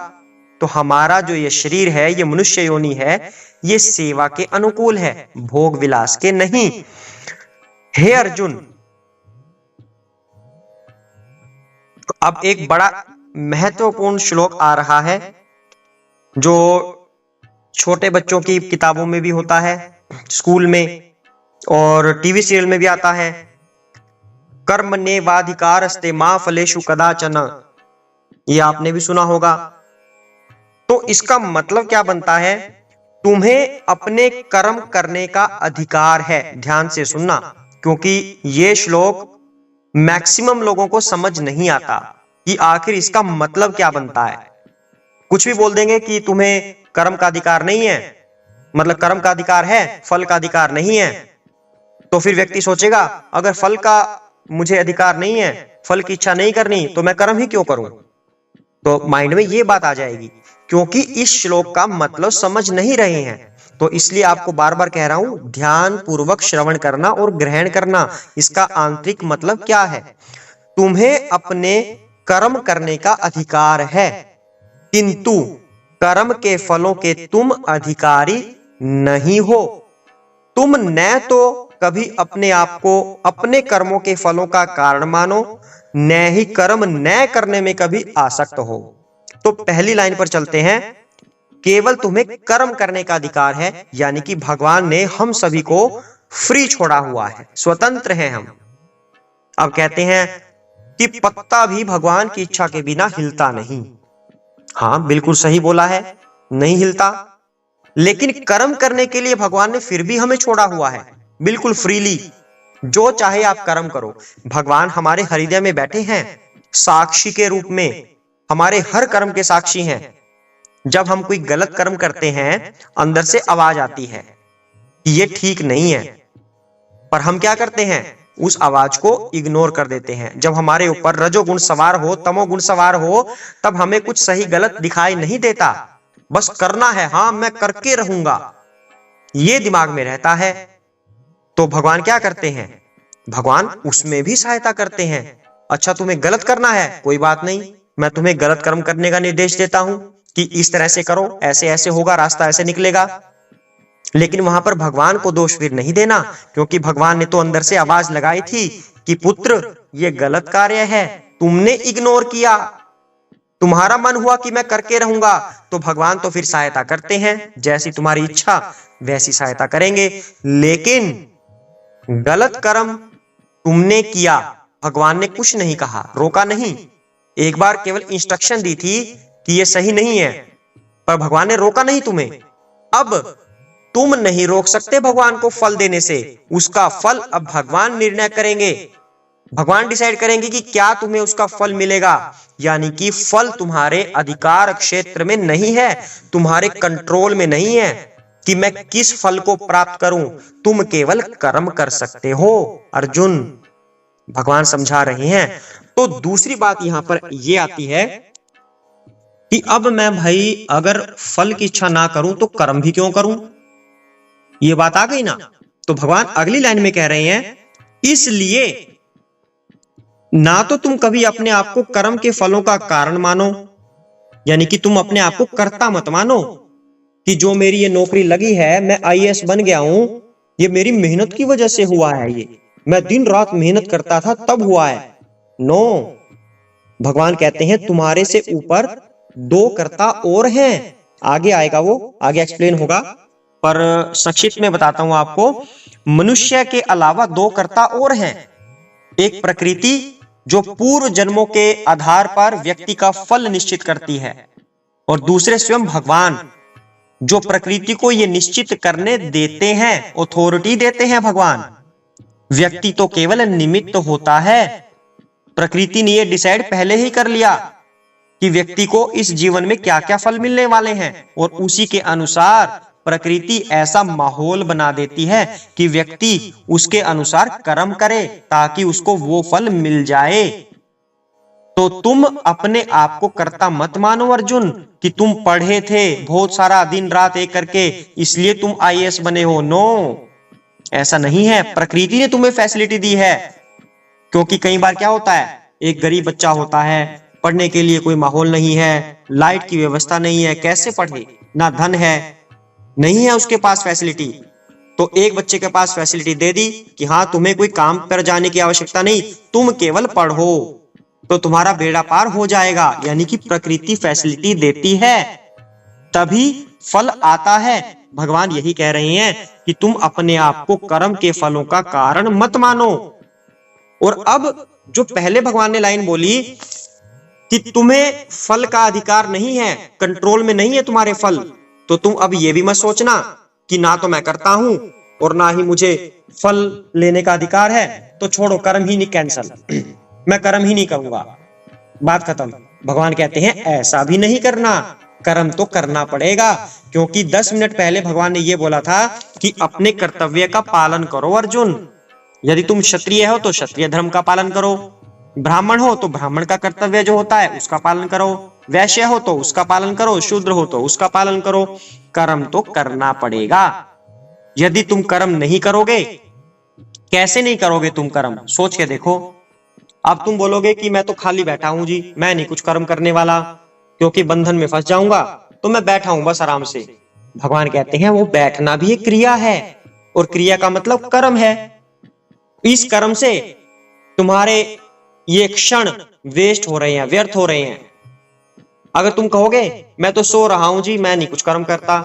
तो हमारा जो ये शरीर है, ये मनुष्य योनि है, ये सेवा के अनुकूल है, भोग विलास के नहीं। हे अर्जुन, तो अब एक बड़ा महत्वपूर्ण श्लोक आ रहा है जो छोटे बच्चों की किताबों में भी होता है, स्कूल में और टीवी सीरियल में भी आता है। कर्मण्येवाधिकारस्ते मा फलेषु कदाचन, ये आपने भी सुना होगा। तो इसका मतलब क्या बनता है? तुम्हें अपने कर्म करने का अधिकार है। ध्यान से सुनना, क्योंकि ये श्लोक मैक्सिमम लोगों को समझ नहीं आता कि आखिर इसका मतलब क्या बनता है। कुछ भी बोल देंगे कि तुम्हें कर्म का अधिकार नहीं है, मतलब कर्म का अधिकार है, फल का अधिकार नहीं है। तो फिर व्यक्ति सोचेगा अगर फल का मुझे अधिकार नहीं है, फल की इच्छा नहीं करनी, तो मैं कर्म ही क्यों करूं? तो माइंड में ये बात आ जाएगी, क्योंकि इस श्लोक का मतलब समझ नहीं रहे हैं। तो इसलिए आपको बार बार कह रहा हूं, ध्यान पूर्वक श्रवण करना और ग्रहण करना। इसका आंतरिक मतलब क्या है? तुम्हें अपने कर्म करने का अधिकार है, किंतु कर्म के फलों के तुम अधिकारी नहीं हो। तुम न तो कभी अपने आप को अपने कर्मों के फलों का कारण मानो, न ही कर्म न करने में कभी आसक्त हो। तो पहली लाइन पर चलते हैं। केवल तुम्हें कर्म करने का अधिकार है, यानी कि भगवान ने हम सभी को फ्री छोड़ा हुआ है, स्वतंत्र हैं हम। अब कहते हैं कि पत्ता भी भगवान की इच्छा के बिना हिलता नहीं। हाँ, बिल्कुल सही बोला है, नहीं हिलता। लेकिन कर्म करने के लिए भगवान ने फिर भी हमें छोड़ा हुआ है, बिल्कुल फ्रीली। जो चाहे आप कर्म करो। भगवान हमारे हृदय में बैठे हैं, साक्षी के रूप में, हमारे हर कर्म के साक्षी हैं। जब हम कोई गलत कर्म करते हैं, अंदर से आवाज आती है कि ये ठीक नहीं है, पर हम क्या करते हैं? उस आवाज को इग्नोर कर देते हैं। जब हमारे ऊपर रजोगुण सवार हो, तमोगुण सवार हो, तब हमें कुछ सही गलत दिखाई नहीं देता। बस करना है, हाँ मैं करके रहूंगा, ये दिमाग में रहता है। तो भगवान क्या करते हैं? भगवान उसमें भी सहायता करते हैं। अच्छा, तुम्हें गलत करना है, कोई बात नहीं, मैं तुम्हें गलत कर्म करने का निर्देश देता हूं कि इस तरह से करो, ऐसे ऐसे होगा, रास्ता ऐसे निकलेगा। लेकिन वहां पर भगवान को दोष फिर नहीं देना, क्योंकि भगवान ने तो अंदर से आवाज लगाई थी कि पुत्र ये गलत कार्य है, तुमने इग्नोर किया, तुम्हारा मन हुआ कि मैं करके रहूंगा। तो भगवान तो फिर सहायता करते हैं, जैसी तुम्हारी इच्छा वैसी सहायता करेंगे। लेकिन गलत कर्म तुमने किया, भगवान ने कुछ नहीं कहा, रोका नहीं। एक बार केवल इंस्ट्रक्शन दी थी कि ये सही नहीं है, पर भगवान ने रोका नहीं तुम्हें। अब तुम नहीं रोक सकते भगवान को फल देने से, उसका फल अब भगवान निर्णय करेंगे। भगवान डिसाइड करेंगे कि क्या तुम्हें उसका फल मिलेगा। यानी कि फल तुम्हारे अधिकार क्षेत्र में नहीं है, तुम्हारे कंट्रोल में नहीं है कि मैं किस फल को प्राप्त करूं। तुम केवल कर्म कर सकते हो अर्जुन, भगवान समझा रहे हैं। तो दूसरी बात यहां पर यह आती है कि अब मैं भाई अगर फल की इच्छा ना करूं तो कर्म भी क्यों करूं। ये बात आ गई ना। तो भगवान अगली लाइन में कह रहे हैं, इसलिए ना तो तुम कभी अपने आप को कर्म के फलों का कारण मानो, यानी कि तुम अपने आप को कर्ता मत मानो कि जो मेरी ये नौकरी लगी है, मैं आईएएस बन गया हूं, ये मेरी मेहनत की वजह से हुआ है, ये मैं दिन रात मेहनत करता था तब हुआ है। नो, भगवान कहते हैं तुम्हारे से ऊपर दो कर्ता और हैं। आगे आएगा, वो आगे एक्सप्लेन होगा, पर संक्षिप्त में बताता हूं आपको। मनुष्य के अलावा दो कर्ता और हैं। एक प्रकृति जो पूर्व जन्मों के आधार पर व्यक्ति का फल निश्चित करती है, और दूसरे स्वयं भगवान जो प्रकृति को ये निश्चित करने देते हैं, अथॉरिटी देते हैं भगवान। व्यक्ति तो केवल निमित्त होता है। प्रकृति ने ये डिसाइड पहले ही कर लिया कि व्यक्ति को इस जीवन में क्या क्या फल मिलने वाले हैं, और उसी के अनुसार प्रकृति ऐसा माहौल बना देती है कि व्यक्ति उसके अनुसार कर्म करे ताकि उसको वो फल मिल जाए। तो तुम अपने आप को कर्ता मत मानो अर्जुन कि तुम पढ़े थे बहुत सारा दिन रात एक करके इसलिए तुम आईएएस बने हो। नो, ऐसा नहीं है। प्रकृति ने तुम्हें फैसिलिटी दी है। क्योंकि कई बार क्या होता है, एक गरीब बच्चा होता है, पढ़ने के लिए कोई माहौल नहीं है, लाइट की व्यवस्था नहीं है, कैसे पढ़े, ना धन है, नहीं है उसके पास फैसिलिटी। तो एक बच्चे के पास फैसिलिटी दे दी कि हाँ तुम्हें कोई काम पर जाने की आवश्यकता नहीं, तुम केवल पढ़ो तो तुम्हारा बेड़ा पार हो जाएगा। यानी कि प्रकृति फैसिलिटी देती है तभी फल आता है। भगवान यही कह रहे हैं कि तुम अपने आप को कर्म के फलों का कारण मत मानो। और अब जो पहले भगवान ने लाइन बोली कि तुम्हें फल का अधिकार नहीं है, कंट्रोल में नहीं है तुम्हारे फल, तो तुम अब ये भी मत सोचना कि ना तो मैं करता हूं और ना ही मुझे फल लेने का अधिकार है, तो छोड़ो कर्म ही नहीं, कैंसल, मैं कर्म ही नहीं करूंगा, बात खत्म। भगवान कहते हैं ऐसा भी नहीं करना, कर्म तो करना पड़ेगा। क्योंकि 10 मिनट पहले भगवान ने यह बोला था कि अपने कर्तव्य का पालन करो अर्जुन। यदि तुम क्षत्रिय हो तो क्षत्रिय धर्म का पालन करो, ब्राह्मण हो तो ब्राह्मण का कर्तव्य जो होता है उसका पालन करो, वैश्य हो तो उसका पालन करो, शूद्र हो तो उसका पालन करो। कर्म तो करना पड़ेगा। यदि तुम कर्म नहीं करोगे, कैसे नहीं करोगे तुम कर्म, सोच के देखो। अब तुम बोलोगे कि मैं तो खाली बैठा हूं जी, मैं नहीं कुछ कर्म करने वाला क्योंकि बंधन में फंस जाऊंगा, तो मैं बैठा हूं बस आराम से। भगवान कहते हैं वो बैठना भी एक क्रिया है, और क्रिया का मतलब कर्म है। इस कर्म से तुम्हारे ये क्षण वेस्ट हो रहे हैं, व्यर्थ हो रहे हैं। अगर तुम कहोगे मैं तो सो रहा हूं जी, मैं नहीं कुछ कर्म करता,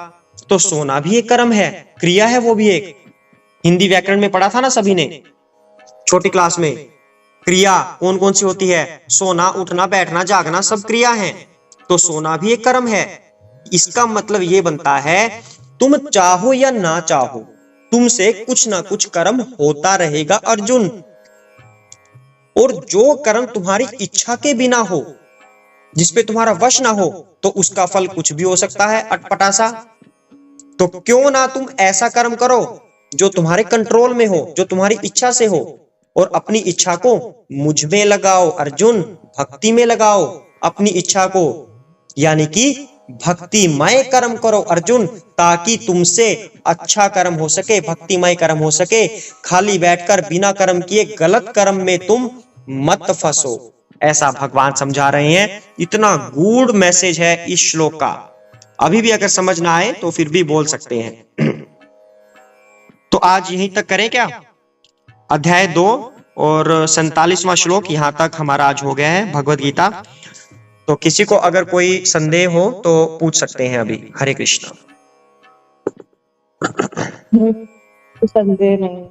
तो सोना भी एक कर्म है, क्रिया है वो भी एक। हिंदी व्याकरण में पढ़ा था ना सभी ने छोटी क्लास में, क्रिया कौन कौन सी होती है, सोना, उठना, बैठना, जागना, सब क्रिया है। तो सोना भी एक कर्म है। इसका मतलब ये बनता है तुम चाहो या ना चाहो तुमसे कुछ ना कुछ कर्म होता रहेगा अर्जुन। और जो कर्म तुम्हारी इच्छा के बिना हो, जिसपे तुम्हारा वश ना हो, तो उसका फल कुछ भी हो सकता है, अटपटा सा। तो क्यों ना तुम ऐसा कर्म करो जो तुम्हारे कंट्रोल में हो, जो तुम्हारी इच्छा से हो, और अपनी इच्छा को मुझ में लगाओ अर्जुन, भक्ति में लगाओ अपनी इच्छा को, यानी कि भक्तिमय कर्म करो अर्जुन, ताकि तुमसे अच्छा कर्म हो सके, भक्तिमय कर्म हो सके। खाली बैठकर बिना कर्म किए गलत कर्म में तुम मत फंसो, ऐसा भगवान समझा रहे हैं। इतना गूढ़ मैसेज है इस श्लोक का। अभी भी अगर समझ ना आए तो फिर भी बोल सकते हैं। तो आज यहीं तक करें क्या? अध्याय 2 और 47वां श्लोक यहां तक हमारा आज हो गया है भगवद गीता। तो किसी को अगर कोई संदेह हो तो पूछ सकते हैं अभी। हरे कृष्णा। संदेह नहीं।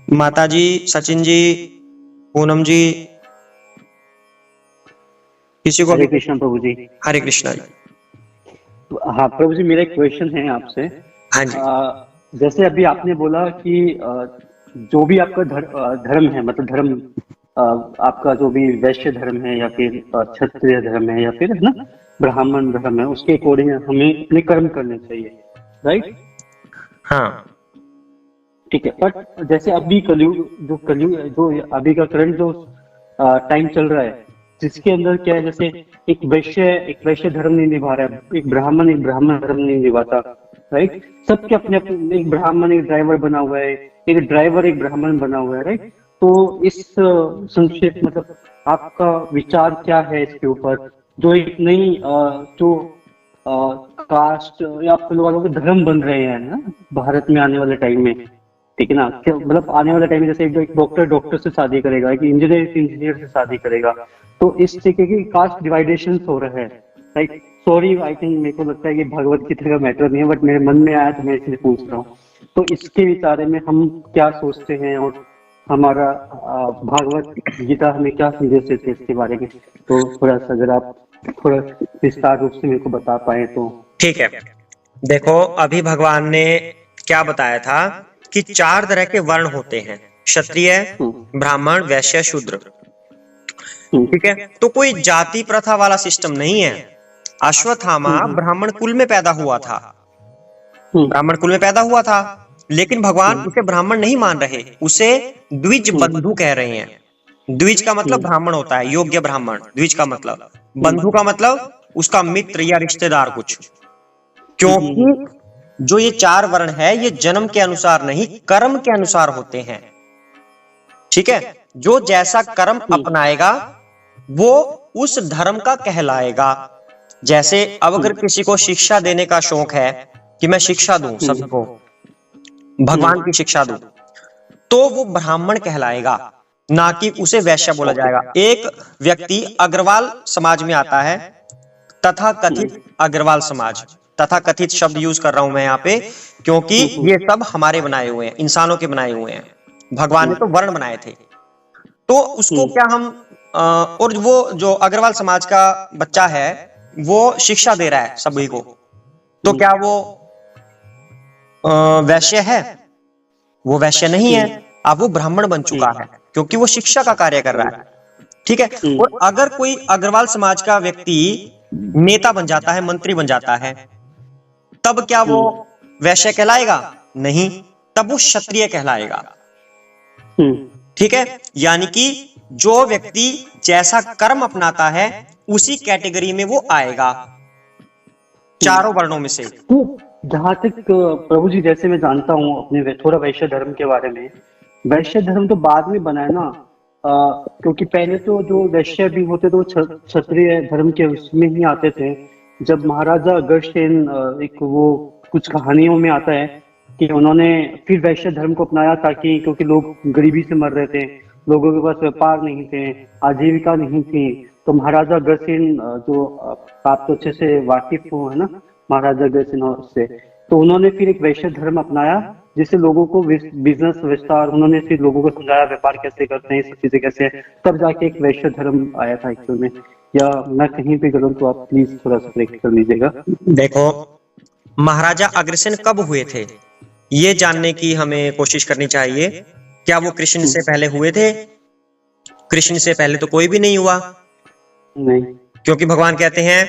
माता जी, सचिन जी, पूनम जी, किसी को? हरे कृष्ण प्रभु जी। हरे कृष्णा जी। हाँ प्रभु जी, मेरा एक क्वेश्चन है आपसे। हाँ जी। जैसे अभी आपने बोला कि जो भी आपका धर्म है, मतलब धर्म आपका जो भी वैश्य धर्म है या फिर क्षत्रिय धर्म है या फिर है ना ब्राह्मण धर्म है, उसके अकॉर्डिंग हमें अपने कर्म करने चाहिए, राइट? हाँ। ठीक है, बट जैसे अभी कलयुग जो अभी का करंट जो टाइम चल रहा है, जिसके अंदर क्या है, जैसे एक वैश्य धर्म नहीं निभा रहा है, एक ब्राह्मण धर्म नहीं निभाता, राइट। सबके अपने अपने, एक ब्राह्मण एक ड्राइवर बना हुआ है, एक ड्राइवर एक ब्राह्मण बना हुआ है, राइट। तो इस संक्षेप मतलब आपका विचार क्या है इसके ऊपर, जो एक नई जो कास्ट या आप लोगों के धर्म बन रहे हैं ना भारत में आने वाले टाइम में, ठीक है ना। मतलब आने वाले टाइम में जैसे एक डॉक्टर से शादी करेगा, एक इंजीनियर से शादी करेगा, तो इस तरीके की कास्ट डिवाइडेशन हो रहा है, राइट। सॉरी, आई थिंक मेरे को लगता है कि भगवत गीता का मैटर नहीं है, बट मेरे मन में आया तो मैं इसलिए पूछ रहा हूँ। तो इसके विचार में हम क्या सोचते हैं और हमारा भागवत गीता हमें क्या संदेश देते हैं इसके बारे में, तो थोड़ा सा अगर आप थोड़ा विस्तार रूप से मेरे को बता पाए तो। ठीक है, देखो अभी भगवान ने क्या बताया था कि 4 तरह के वर्ण होते हैं, क्षत्रिय, ब्राह्मण, वैश्य, शूद्र। ठीक है, तो कोई जाति प्रथा वाला सिस्टम नहीं है। अश्वत्थामा ब्राह्मण कुल में पैदा हुआ था, लेकिन भगवान उसे ब्राह्मण नहीं मान रहे, उसे द्विज बंधु कह रहे हैं। द्विज का मतलब ब्राह्मण होता है, योग्य ब्राह्मण। द्विज का मतलब, बंधु का मतलब उसका मित्र या रिश्तेदार कुछ। क्योंकि जो ये 4 वर्ण है ये जन्म के अनुसार नहीं, कर्म के अनुसार होते हैं। ठीक है, जो जैसा कर्म अपनाएगा वो उस धर्म का कहलाएगा। जैसे अब अगर किसी को शिक्षा देने का शौक है कि मैं शिक्षा दूं सबको, भगवान की शिक्षा दूं, तो वो ब्राह्मण कहलाएगा, ना कि उसे वैश्य बोला जाएगा। एक व्यक्ति अग्रवाल समाज में आता है, तथा कथित अग्रवाल समाज, तथा कथित शब्द यूज कर रहा हूं मैं यहाँ पे, क्योंकि ये सब हमारे बनाए हुए हैं, इंसानों के बनाए हुए हैं। भगवान ने तो वर्ण बनाए थे, तो उसको क्या हम और वो जो अग्रवाल समाज का बच्चा है वो शिक्षा दे रहा है सभी को, तो क्या वो वैश्य है? वो वैश्य नहीं है, अब वो ब्राह्मण बन चुका है, क्योंकि वो शिक्षा का कार्य कर रहा है। ठीक है, और अगर कोई अग्रवाल समाज का व्यक्ति नेता बन जाता है, मंत्री बन जाता है, तब क्या वो वैश्य कहलाएगा? नहीं, तब वो क्षत्रिय कहलाएगा। ठीक है, यानी कि जो व्यक्ति जैसा कर्म अपनाता है उसी कैटेगरी में वो आएगा, चारों वर्णों में से। तो जहां तक प्रभु जी, जैसे मैं जानता हूँ अपने थोड़ा वैश्य धर्म के बारे में, वैश्य धर्म तो बाद में बना है ना, क्योंकि पहले तो जो वैश्य भी होते तो क्षत्रिय धर्म के उसमें ही आते थे। जब महाराजा अग्रसेन, एक वो कुछ कहानियों में आता है कि उन्होंने फिर वैश्य धर्म को अपनाया, ताकि क्योंकि लोग गरीबी से मर रहे थे, लोगों के पास व्यापार नहीं थे, आजीविका नहीं थी, तो महाराजा अग्रसेन, जो आप तो अच्छे से वाकिफ हो है ना महाराजा अग्रसेन से, तो उन्होंने फिर एक वैश्य धर्म अपनाया, जिससे लोगों को बिजनेस विस्तार, उन्होंने फिर लोगों को समझाया व्यापार कैसे करते हैं, सब चीजें कैसे है, तब जाके एक वैश्य धर्म आया था एक्चुअल में। या मैं कहीं पे गलत तो आप प्लीज थोड़ा सा करेक्ट कर लीजिएगा। देखो, महाराजा अग्रसेन कब हुए थे ये जानने की हमें कोशिश करनी चाहिए। क्या वो कृष्ण से पहले हुए थे? कृष्ण से पहले तो कोई भी नहीं हुआ। नहीं, क्योंकि भगवान कहते हैं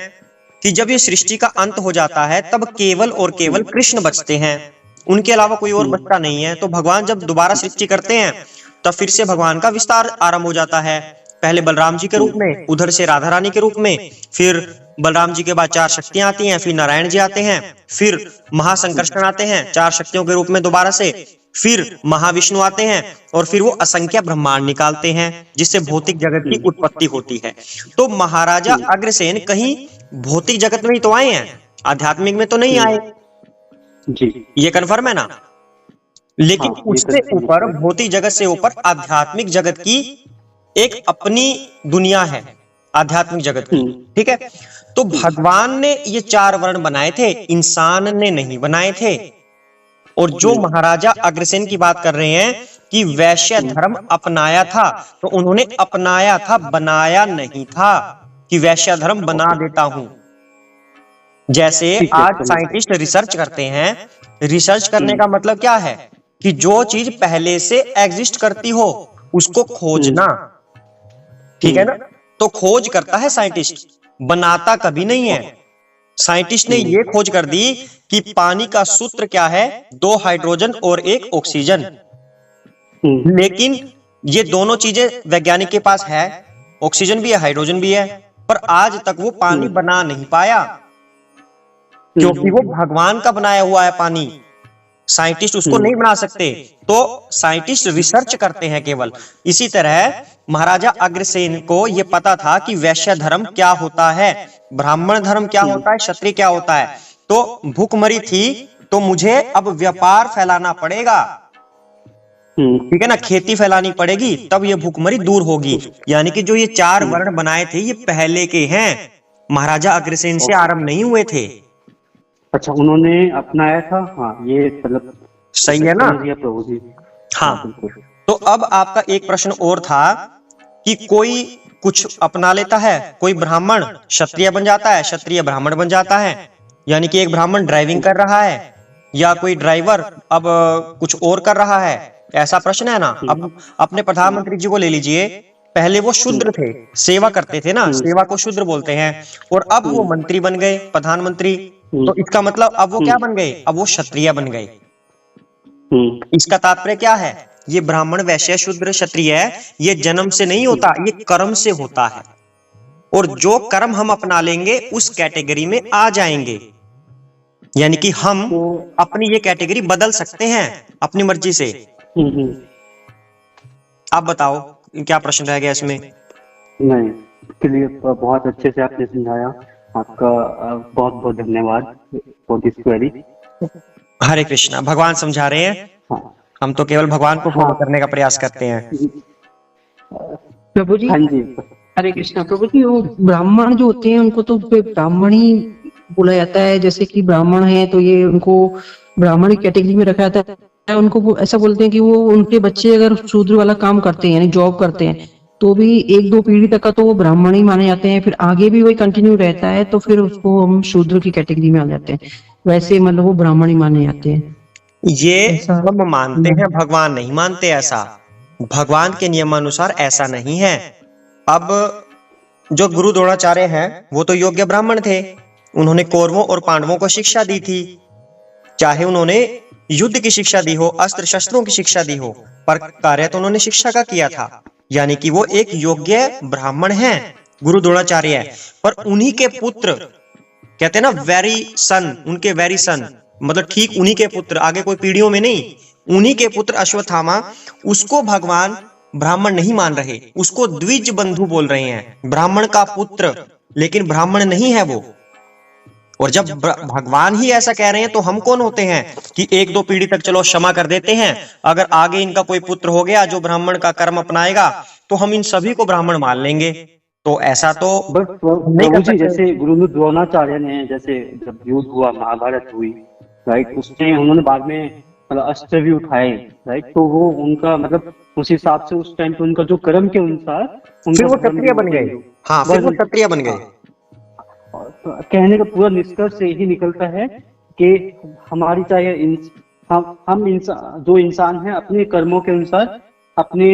कि जब ये सृष्टि का अंत हो जाता है तब केवल और केवल कृष्ण बचते हैं, उनके अलावा कोई और बचता नहीं है। तो भगवान जब दोबारा सृष्टि करते हैं तब फिर से भगवान का विस्तार आरंभ हो जाता है, पहले बलराम जी के रूप में, उधर से राधा रानी के रूप में, फिर बलराम जी के बाद 4 शक्तियां आती हैं, फिर नारायण जी आते हैं, फिर महासंकर्षण आते हैं 4 शक्तियों के रूप में दोबारा से, फिर महाविष्णु आते हैं, और फिर वो असंख्य ब्रह्मांड निकालते हैं, जिससे भौतिक जगत की उत्पत्ति होती है। तो महाराजा अग्रसेन कहीं भौतिक जगत में ही तो आए हैं, आध्यात्मिक में तो नहीं आए जी, ये कन्फर्म है ना। लेकिन उससे ऊपर, भौतिक जगत से ऊपर आध्यात्मिक जगत की एक अपनी दुनिया है, आध्यात्मिक जगत की। ठीक है, तो भगवान ने ये 4 वर्ण बनाए थे, इंसान ने नहीं बनाए थे। और जो महाराजा अग्रसेन की बात कर रहे हैं कि वैश्य धर्म अपनाया था, तो उन्होंने अपनाया था, बनाया नहीं था कि वैश्य धर्म बना देता हूं। जैसे आज साइंटिस्ट रिसर्च करते हैं, रिसर्च करने का मतलब क्या है कि जो चीज पहले से एग्जिस्ट करती हो उसको खोजना। ठीक है ना, तो खोज करता है साइंटिस्ट, बनाता कभी नहीं है। साइंटिस्ट ने ये खोज कर दी कि पानी का सूत्र क्या है, 2 हाइड्रोजन और 1 ऑक्सीजन। लेकिन ये दोनों चीजें वैज्ञानिक के पास है, ऑक्सीजन भी है हाइड्रोजन भी है, पर आज तक वो पानी बना नहीं पाया, क्योंकि वो भगवान का बनाया हुआ है पानी, साइंटिस्ट उसको नहीं बना सकते। तो साइंटिस्ट रिसर्च करते हैं केवल। इसी तरह महाराजा अग्रसेन को यह पता था कि वैश्य धर्म क्या होता है, ब्राह्मण धर्म क्या होता है, क्षत्रिय क्या होता है। तो भूखमरी थी, तो मुझे अब व्यापार फैलाना पड़ेगा, ठीक है ना, खेती फैलानी पड़ेगी, तब ये भूखमरी दूर होगी। यानी कि जो ये 4 वर्ण बनाए थे ये पहले के हैं, महाराजा अग्रसेन से आरंभ नहीं हुए थे। अच्छा, उन्होंने अपनाया था। हाँ, ये मतलब सही है ना प्रभु जी। हाँ, तो अब आपका एक प्रश्न और था कि कोई कुछ अपना लेता है, कोई ब्राह्मण क्षत्रिय बन जाता है, क्षत्रिय ब्राह्मण बन जाता है, यानी कि एक ब्राह्मण ड्राइविंग कर रहा है या कोई ड्राइवर अब कुछ और कर रहा है, ऐसा प्रश्न है ना। अब अपने प्रधानमंत्री जी को ले लीजिए, पहले वो शूद्र थे, सेवा करते थे ना, सेवा को शूद्र बोलते हैं, और अब वो मंत्री बन गए, प्रधानमंत्री। तो इसका मतलब अब वो क्या बन गए, अब वो क्षत्रिय बन गए। इसका तात्पर्य क्या है, ये ब्राह्मण वैश्य शूद्र क्षत्रिय ये जन्म से नहीं होता, ये कर्म से होता है, और जो कर्म हम अपना लेंगे उस कैटेगरी में आ जाएंगे। यानी कि हम अपनी ये कैटेगरी बदल सकते हैं अपनी मर्जी से। आप बताओ क्या प्रश्न रह गया इसमें? नहीं, क्लियर, बहुत अच्छे से आपने समझाया, आपका बहुत बहुत धन्यवाद फॉर दिस क्वेरी। हरे कृष्णा, भगवान समझा रहे हैं। हाँ, हम तो केवल भगवान को फॉलो करने का प्रयास करते हैं। प्रभु जी, हाँ जी, हरे कृष्णा। प्रभु जी, वो ब्राह्मण जो होते हैं उनको तो ब्राह्मण ही बोला जाता है, जैसे कि ब्राह्मण है तो ये उनको ब्राह्मण कैटेगरी में रखा जाता है। उनको वो ऐसा बोलते हैं कि वो उनके बच्चे अगर शूद्र वाला काम करते हैं यानी जॉब करते हैं तो भी 1-2 पीढ़ी तक का तो वो ब्राह्मण ही माने जाते हैं, फिर आगे भी वही कंटिन्यू रहता है तो फिर उसको हम शूद्र की कैटेगरी में आ जाते हैं। वैसे मतलब वो ब्राह्मण ही माने जाते हैं। ये हम मानते हैं, भगवान नहीं मानते ऐसा। भगवान के नियमानुसार ऐसा नहीं है। अब जो गुरु द्रोणाचार्य हैं वो तो योग्य ब्राह्मण थे, उन्होंने कौरवों और पांडवों को शिक्षा दी थी, चाहे उन्होंने युद्ध की शिक्षा दी हो, अस्त्र शस्त्रों की शिक्षा दी हो, पर कार्य तो उन्होंने शिक्षा का किया था। यानी कि वो एक योग्य ब्राह्मण हैं, गुरु द्रोणाचार्य। पर उन्हीं के पुत्र, कहते हैं ना वेरी सन, उनके वेरी सन मतलब ठीक उन्हीं के पुत्र, आगे कोई पीढ़ियों में नहीं, उन्हीं के पुत्र अश्वत्थामा, उसको भगवान ब्राह्मण नहीं मान रहे, उसको द्विज बंधु बोल रहे हैं, ब्राह्मण का पुत्र, लेकिन ब्राह्मण नहीं है वो। और जब भगवान ही ऐसा कह रहे हैं तो हम कौन होते हैं कि 1-2 पीढ़ी तक चलो क्षमा कर देते हैं, अगर आगे इनका कोई पुत्र हो गया जो ब्राह्मण का कर्म अपनाएगा तो हम इन सभी को ब्राह्मण मान लेंगे। तो ऐसा तो बस प्रभु जी, जैसे गुरु द्रोणाचार्य ने, जैसे जब युद्ध हुआ, महाभारत हुई, राइट, उसमें उन्होंने बाद में मतलब अस्त्र भी उठाए, राइट, तो वो उनका मतलब उस हिसाब से उस टाइम पे उनका जो कर्म के अनुसार फिर वो क्षत्रिय बन गए। हाँ, फिर वो क्षत्रिय बन गए। तो कहने का पूरा निष्कर्ष यही निकलता है कि हमारी चाहे हम इंसान, जो इंसान है अपने कर्मों के अनुसार अपने,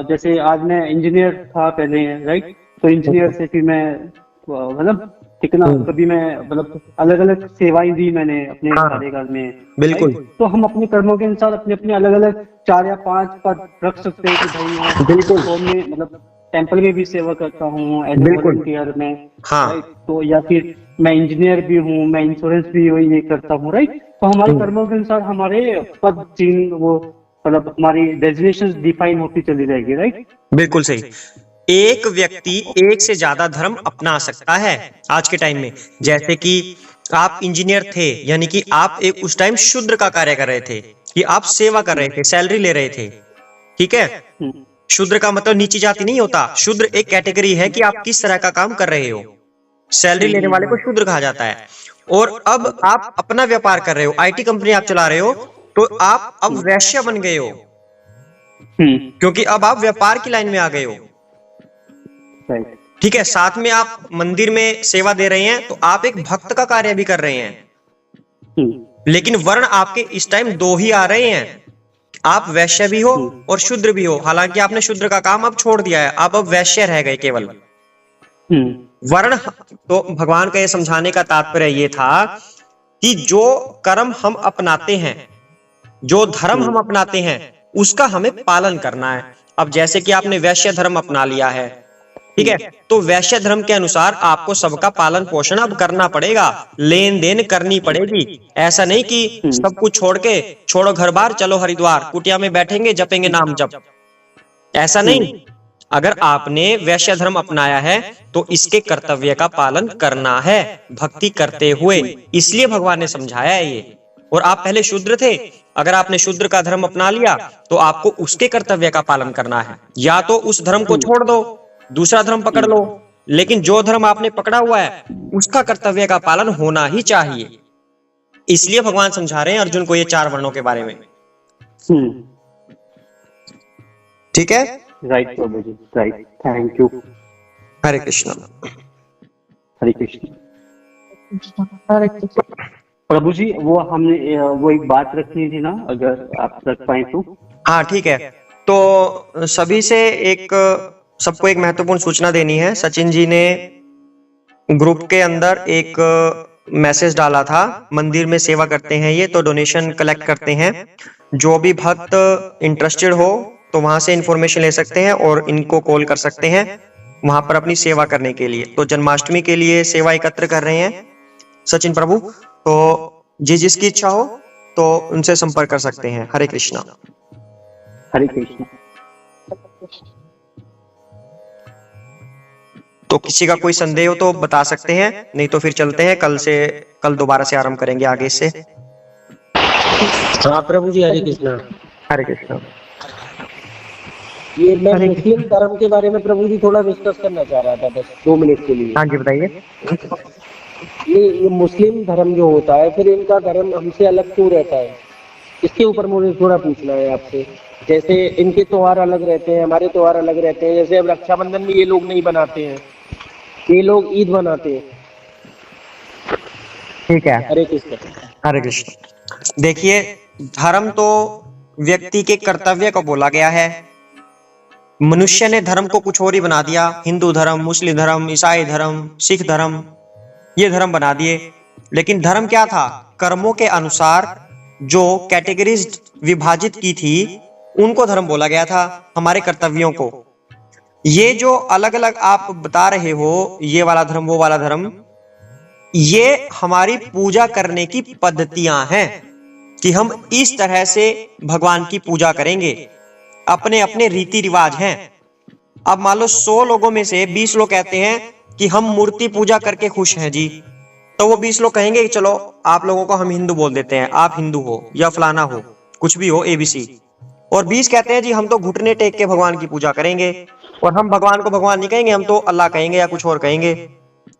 जैसे आज मैं इंजीनियर था पहले, राइट, तो इंजीनियर से फिर मैं मतलब कितना कभी मैं मतलब अलग अलग सेवाएं दी मैंने अपने कार्यकाल में, बिल्कुल। तो हम अपने कर्मों के अनुसार अपने अपने अलग अलग 4 या 5 पद रख सकते हैं कि भाई बिल्कुल, तो मैं मतलब टेंपल में भी सेवा करता हूँ एज ए वॉलंटियर में, हाँ, राइट, तो या फिर मैं इंजीनियर भी हूँ, मैं इंश्योरेंस भी ये करता हूँ, राइट। तो हमारे कर्मों के अनुसार हमारे पद चिन्ह वो मतलब हमारी डेजिग्नेशन डिफाइन होती चली जाएगी, राइट। बिल्कुल सही। एक व्यक्ति एक से ज्यादा धर्म अपना सकता है आज के टाइम में। जैसे कि आप इंजीनियर थे, यानी कि आप एक उस टाइम शूद्र का कार्य कर रहे थे, कि आप सेवा कर रहे थे, सैलरी ले रहे थे, ठीक है। शूद्र का मतलब नीची जाति नहीं होता, शूद्र एक कैटेगरी है कि आप किस तरह का काम कर रहे हो, सैलरी लेने वाले को शूद्र कहा जाता है। और अब आप अपना व्यापार कर रहे हो, आईटी कंपनी आप चला रहे हो, तो आप अब वैश्य बन गए हो, क्योंकि अब आप व्यापार की लाइन में आ गए हो, ठीक है। साथ में आप मंदिर में सेवा दे रहे हैं, तो आप एक भक्त का कार्य भी कर रहे हैं। लेकिन वर्ण आपके इस टाइम 2 ही आ रहे हैं, आप वैश्य भी हो और शूद्र भी हो। हालांकि आपने शूद्र का काम अब छोड़ दिया है, आप अब वैश्य रह गए केवल, वर्ण, तो भगवान का ये समझाने का तात्पर्य ये था कि जो कर्म हम अपनाते हैं, जो धर्म हम अपनाते हैं, उसका हमें पालन करना है। अब जैसे कि आपने वैश्य धर्म अपना लिया है, ठीक है, तो वैश्य धर्म के अनुसार आपको सबका पालन पोषण अब करना पड़ेगा, लेन देन करनी पड़ेगी। ऐसा नहीं कि सब कुछ छोड़ के छोड़ो घर बार चलो हरिद्वार, कुटिया में बैठेंगे जपेंगे नाम जप, ऐसा नहीं। अगर आपने वैश्य धर्म अपनाया है तो इसके कर्तव्य का पालन करना है भक्ति करते हुए, इसलिए भगवान ने समझाया है ये। और आप पहले शूद्र थे, अगर आपने शूद्र का धर्म अपना लिया तो आपको उसके कर्तव्य का पालन करना है। या तो उस धर्म को छोड़ दो, दूसरा धर्म पकड़ लो, लेकिन जो धर्म आपने पकड़ा हुआ है उसका कर्तव्य का पालन होना ही चाहिए। इसलिए भगवान समझा रहे हैं अर्जुन को ये 4 वर्णों के बारे में। ठीक है, right Prabhu ji, right, thank you. Hare Krishna. Hare Krishna. Hare Krishna. Prabhu ji वो हमने वो एक बात रखनी थी ना, अगर आप रख पाए तो। हाँ ठीक है, तो सभी से सबको एक महत्वपूर्ण सूचना देनी है। सचिन जी ने ग्रुप के अंदर एक मैसेज डाला था, मंदिर में सेवा करते हैं ये, तो डोनेशन कलेक्ट करते हैं। जो भी भक्त इंटरेस्टेड हो तो वहां से इंफॉर्मेशन ले सकते हैं और इनको कॉल कर सकते हैं वहां पर अपनी सेवा करने के लिए। तो जन्माष्टमी के लिए सेवा एकत्र कर रहे हैं सचिन प्रभु, तो जिसकी इच्छा हो तो उनसे संपर्क कर सकते हैं। हरे कृष्णा। हरे कृष्ण। तो किसी का कोई संदेह हो तो बता सकते हैं, नहीं तो फिर चलते हैं, कल दोबारा से आरंभ करेंगे आगे से। हाँ प्रभु जी, हरे कृष्णा। हरे कृष्णा। ये मैं मुस्लिम धर्म के बारे में प्रभु जी थोड़ा डिस्कस करना चाह रहा था, बस 2 मिनट के लिए। हाँ जी बताइए। ये मुस्लिम धर्म जो होता है, फिर इनका धर्म हमसे अलग क्यों रहता है, इसके ऊपर मुझे थोड़ा पूछना है आपसे। जैसे इनके त्योहार अलग रहते हैं, हमारे त्योहार अलग रहते हैं। जैसे अब रक्षाबंधन भी ये लोग नहीं बनाते हैं, ये लोग ईद बनाते हैं। ठीक है, हरे कृष्ण। हरे कृष्ण। देखिए, धर्म तो व्यक्ति के कर्तव्य को बोला गया है। मनुष्य ने धर्म को कुछ और ही बना दिया। हिंदू धर्म, मुस्लिम धर्म, ईसाई धर्म, सिख धर्म, ये धर्म बना दिए। लेकिन धर्म क्या था? कर्मों के अनुसार जो कैटेगरीज विभाजित की थी उनको धर्म बोला गया था, हमारे कर्तव्यों को। ये जो अलग अलग आप बता रहे हो, ये वाला धर्म वो वाला धर्म, ये हमारी पूजा करने की पद्धतियां हैं कि हम इस तरह से भगवान की पूजा करेंगे। अपने अपने रीति रिवाज हैं। अब मान लो 100 लोगों में से 20 लोग कहते हैं कि हम मूर्ति पूजा करके खुश हैं जी, तो वो 20 लोग कहेंगे कि चलो आप लोगों को हम हिंदू बोल देते हैं, आप हिंदू हो या फलाना हो, कुछ भी हो, ABC। और 20 कहते हैं जी हम तो घुटने टेक के भगवान की पूजा करेंगे, और हम भगवान को भगवान नहीं कहेंगे, हम तो अल्लाह कहेंगे या कुछ और कहेंगे।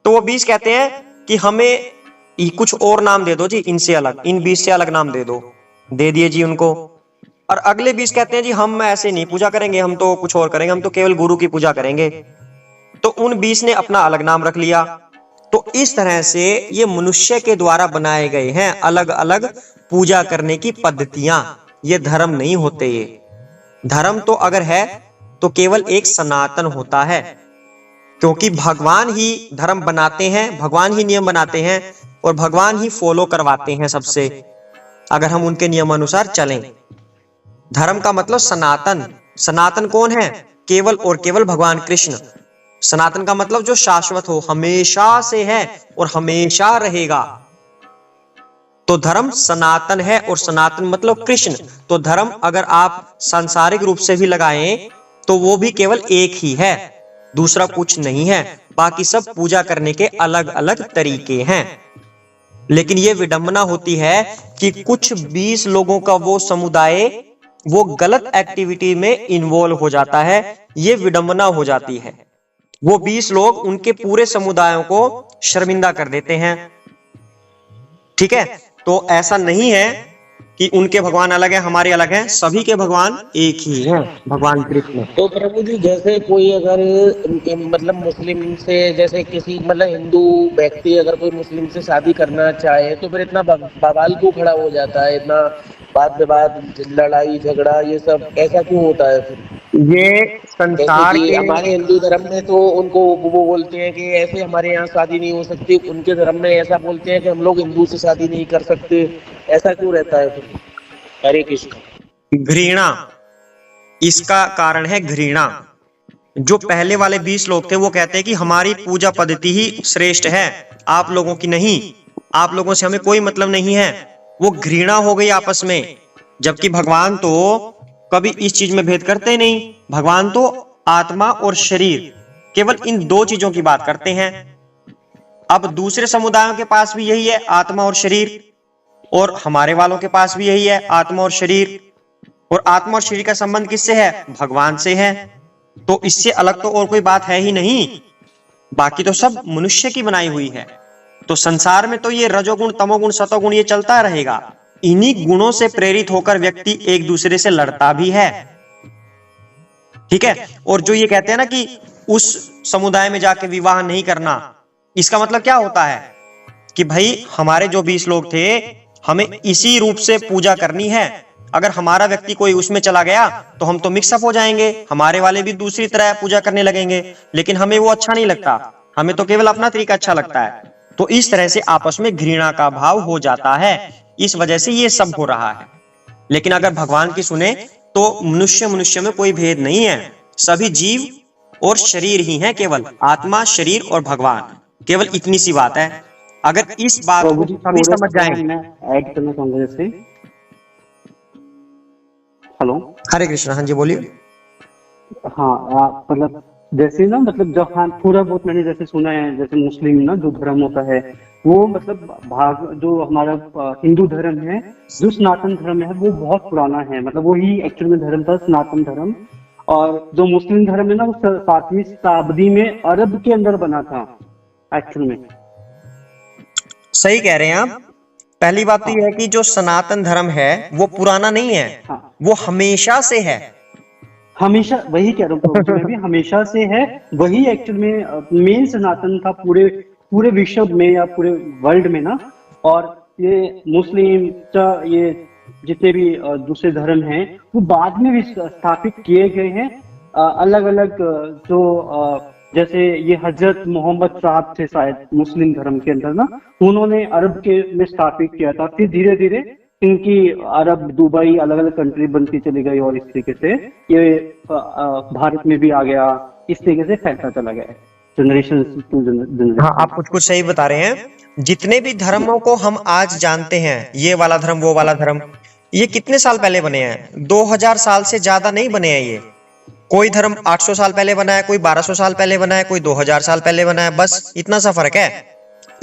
तो वो 20 कहते हैं कि हमें कुछ और नाम दे दो जी, इनसे अलग, इन 20 से अलग नाम दे दो। दे दिए जी उनको। और अगले 20 कहते हैं जी हम ऐसे नहीं पूजा करेंगे, हम तो कुछ और करेंगे, हम तो केवल गुरु की पूजा करेंगे। तो उन 20 ने अपना अलग नाम रख लिया। तो इस तरह से ये मनुष्य के द्वारा बनाए गए हैं अलग अलग पूजा करने की पद्धतियां। ये धर्म नहीं होते। ये धर्म तो अगर है तो केवल एक सनातन होता है, क्योंकि भगवान ही धर्म बनाते हैं, भगवान ही नियम बनाते हैं और भगवान ही फॉलो करवाते हैं सबसे, अगर हम उनके नियमानुसार चलें। धर्म का मतलब सनातन। सनातन कौन है? केवल और केवल भगवान कृष्ण। सनातन का मतलब जो शाश्वत हो, हमेशा से है और हमेशा रहेगा। तो धर्म सनातन है और सनातन मतलब कृष्ण। तो धर्म अगर आप सांसारिक रूप से भी लगाएं तो वो भी केवल एक ही है, दूसरा कुछ नहीं है। बाकी सब पूजा करने के अलग अलग तरीके हैं। लेकिन ये विडंबना होती है कि कुछ 20 लोगों का वो समुदाय वो गलत एक्टिविटी में इन्वॉल्व हो जाता है। ये विडंबना हो जाती है। वो 20 लोग उनके पूरे समुदायों को शर्मिंदा कर देते हैं। ठीक है, तो ऐसा नहीं है कि उनके भगवान अलग है, हमारे अलग हैं। सभी के भगवान एक ही हैं, भगवान कृष्ण। तो प्रभु जी, जैसे कोई अगर मतलब मुस्लिम से, जैसे किसी मतलब हिंदू व्यक्ति अगर कोई मुस्लिम से शादी करना चाहे तो फिर इतना बवाल क्यों खड़ा हो जाता है, इतना वाद विवाद, लड़ाई झगड़ा, ये सब ऐसा क्यों होता है फिर? ये जैसे संसार कि के हमारे हिंदू धर्म में तो उनको वो बोलते हैं कि ऐसे हमारे यहाँ शादी नहीं हो सकती, उनके धर्म में ऐसा बोलते हैं कि हम लोग हिंदू से शादी नहीं कर सकते। ऐसा क्यों रहता है फिर? हरे कृष्ण। घृणा, इसका कारण है घृणा। जो पहले वाले 20 लोग थे वो कहते हैं कि हमारी पूजा पद्धति ही श्रेष्ठ है, आप लोगों की नहीं, आप लोगों से हमें कोई मतलब नहीं है। वो घृणा हो गई आपस में। जबकि भगवान तो कभी इस चीज में भेद करते नहीं। भगवान तो आत्मा और शरीर, केवल इन दो चीजों की बात करते हैं। अब दूसरे समुदायों के पास भी यही है, आत्मा और शरीर, और हमारे वालों के पास भी यही है, आत्मा और शरीर। और आत्मा और शरीर का संबंध किससे है? भगवान से है। तो इससे अलग तो और कोई बात है ही नहीं। बाकी तो सब मनुष्य की बनाई हुई है। तो संसार में तो ये रजोगुण, तमोगुण, सतोगुण ये चलता रहेगा। इन्हीं गुणों से प्रेरित होकर व्यक्ति एक दूसरे से लड़ता भी है। ठीक है। और जो ये कहते हैं ना कि उस समुदाय में जाके विवाह नहीं करना, इसका मतलब क्या होता है कि भाई हमारे जो 20 लोग थे, हमें इसी रूप से पूजा करनी है। अगर हमारा व्यक्ति कोई उसमें चला गया तो हम तो मिक्सअप हो जाएंगे, हमारे वाले भी दूसरी तरह पूजा करने लगेंगे, लेकिन हमें वो अच्छा नहीं लगता, हमें तो केवल अपना तरीका अच्छा लगता है। तो इस तरह से आपस में घृणा का भाव हो जाता है। इस वजह से ये सब हो रहा है। लेकिन अगर भगवान की सुने तो मनुष्य मनुष्य में कोई भेद नहीं है, सभी जीव और शरीर ही हैं, केवल आत्मा, शरीर और भगवान, केवल इतनी सी बात है। अगर इस बात को सभी समझ जाएंगे। मैं ऐड करना चाहूंगा जैसे, हेलो, हरे कृष्णा। हाँ जी बोलिए। हाँ मतलब जैसे ना, मतलब जब हाँ थोड़ा बहुत मैंने जैसे सुना है, जैसे मुस्लिम ना जो धर्म होता है वो मतलब भाग जो हमारा हिंदू धर्म है, जो सनातन धर्म है वो बहुत पुराना है, मतलब वही एक्चुअल में धर्म था, सनातन धर्म। और जो मुस्लिम धर्म है ना, वो 7वीं शताब्दी में अरब के अंदर बना था एक्चुअल में। सही कह रहे हैं आप। पहली बात तो यह है कि जो सनातन धर्म है वो पुराना नहीं है, वो हमेशा से है। हमेशा, वही कह रहा हूँ मैं भी, हमेशा से है। वही एक्चुअल में मेन सनातन था पूरे विश्व में या पूरे वर्ल्ड में ना। और ये मुस्लिम ये जितने भी दूसरे धर्म हैं वो बाद में भी स्थापित किए गए हैं। अलग अलग जो जैसे ये हजरत मोहम्मद साहब थे शायद मुस्लिम धर्म के अंदर ना, उन्होंने अरब के में स्थापित किया था। फिर धीरे धीरे इनकी अरब, दुबई, अलग अलग कंट्री बनती चली गई और इस तरीके से ये भारत में भी आ गया, इस तरीके से फैलता चला गया जनरेशन टू जनरेशन। हाँ, आप कुछ सही बता रहे हैं। जितने भी धर्मों को हम आज जानते हैं, ये वाला धर्म, वो वाला धर्म, ये कितने साल पहले बने हैं? 2000 साल से ज्यादा नहीं बने हैं ये। कोई धर्म 800 साल पहले बना है, कोई 1200 साल पहले बना है, कोई 2000 साल पहले बना है, बस इतना सा फर्क है।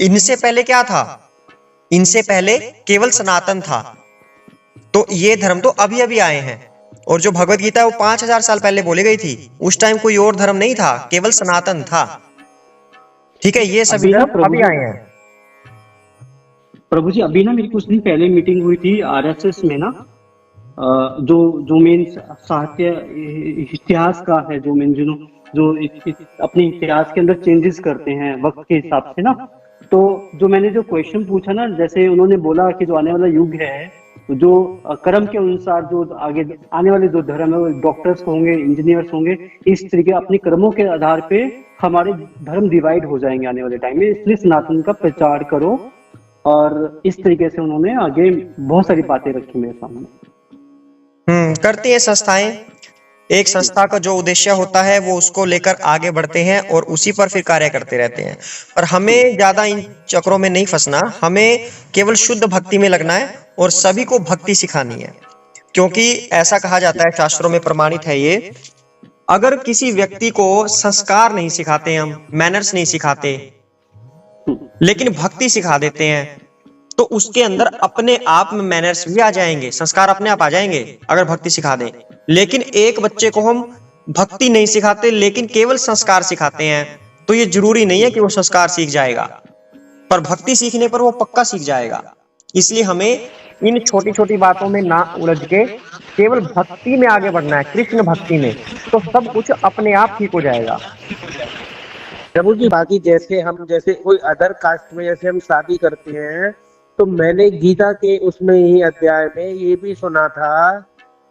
इनसे पहले क्या था? इनसे पहले केवल सनातन था। तो ये धर्म तो अभी अभी आए हैं। और जो भगवत गीता है वो 5000 साल पहले बोली गई थी। उस टाइम कोई और धर्म नहीं था, केवल सनातन था। ठीक है, ये सभी धर्म अभी आए हैं। प्रभु जी, अभी ना मेरी कुछ दिन पहले मीटिंग हुई थी आरएसएस में ना, जो मेन साहित्य इतिहास का है, जो मेन जो अपने इतिहास के अंदर चेंजेस करते हैं वक्त के हिसाब से ना। तो जो मैंने जो क्वेश्चन पूछा ना, जैसे उन्होंने बोला कि जो आने वाला युग है, जो कर्म के अनुसार जो आगे आने वाले जो धर्म है वो डॉक्टर्स होंगे, इंजीनियर्स होंगे, इस तरीके अपने कर्मों के आधार पे हमारे धर्म डिवाइड हो जाएंगे आने वाले टाइम में। इसलिए सनातन का प्रचार करो। और इस तरीके से उन्होंने आगे बहुत सारी बातें रखी मेरे सामने। करती है संस्थाएं। एक संस्था का जो उद्देश्य होता है वो उसको लेकर आगे बढ़ते हैं और उसी पर फिर कार्य करते रहते हैं। पर हमें ज्यादा इन चक्रों में नहीं फंसना, हमें केवल शुद्ध भक्ति में लगना है और सभी को भक्ति सिखानी है। क्योंकि ऐसा कहा जाता है, शास्त्रों में प्रमाणित है ये, अगर किसी व्यक्ति को संस्कार नहीं सिखाते, हम मैनर्स नहीं सिखाते, लेकिन भक्ति सिखा देते हैं, तो उसके अंदर अपने आप में मैनर्स भी आ जाएंगे, संस्कार अपने आप आ जाएंगे अगर भक्ति सिखा दें। लेकिन एक बच्चे को हम भक्ति नहीं सिखाते लेकिन केवल संस्कार सिखाते हैं, तो ये जरूरी नहीं है कि वो संस्कार सीख जाएगा, पर भक्ति सीखने पर वो पक्का सीख जाएगा। इसलिए हमें इन छोटी छोटी बातों में ना उलझ के केवल भक्ति में आगे बढ़ना है, कृष्ण भक्ति में, तो सब कुछ अपने आप ठीक हो जाएगा। प्रभु जी, बाकी जैसे कोई अदर कास्ट में जैसे हम शादी करते हैं, तो मैंने गीता के उसमें ही अध्याय में ये भी सुना था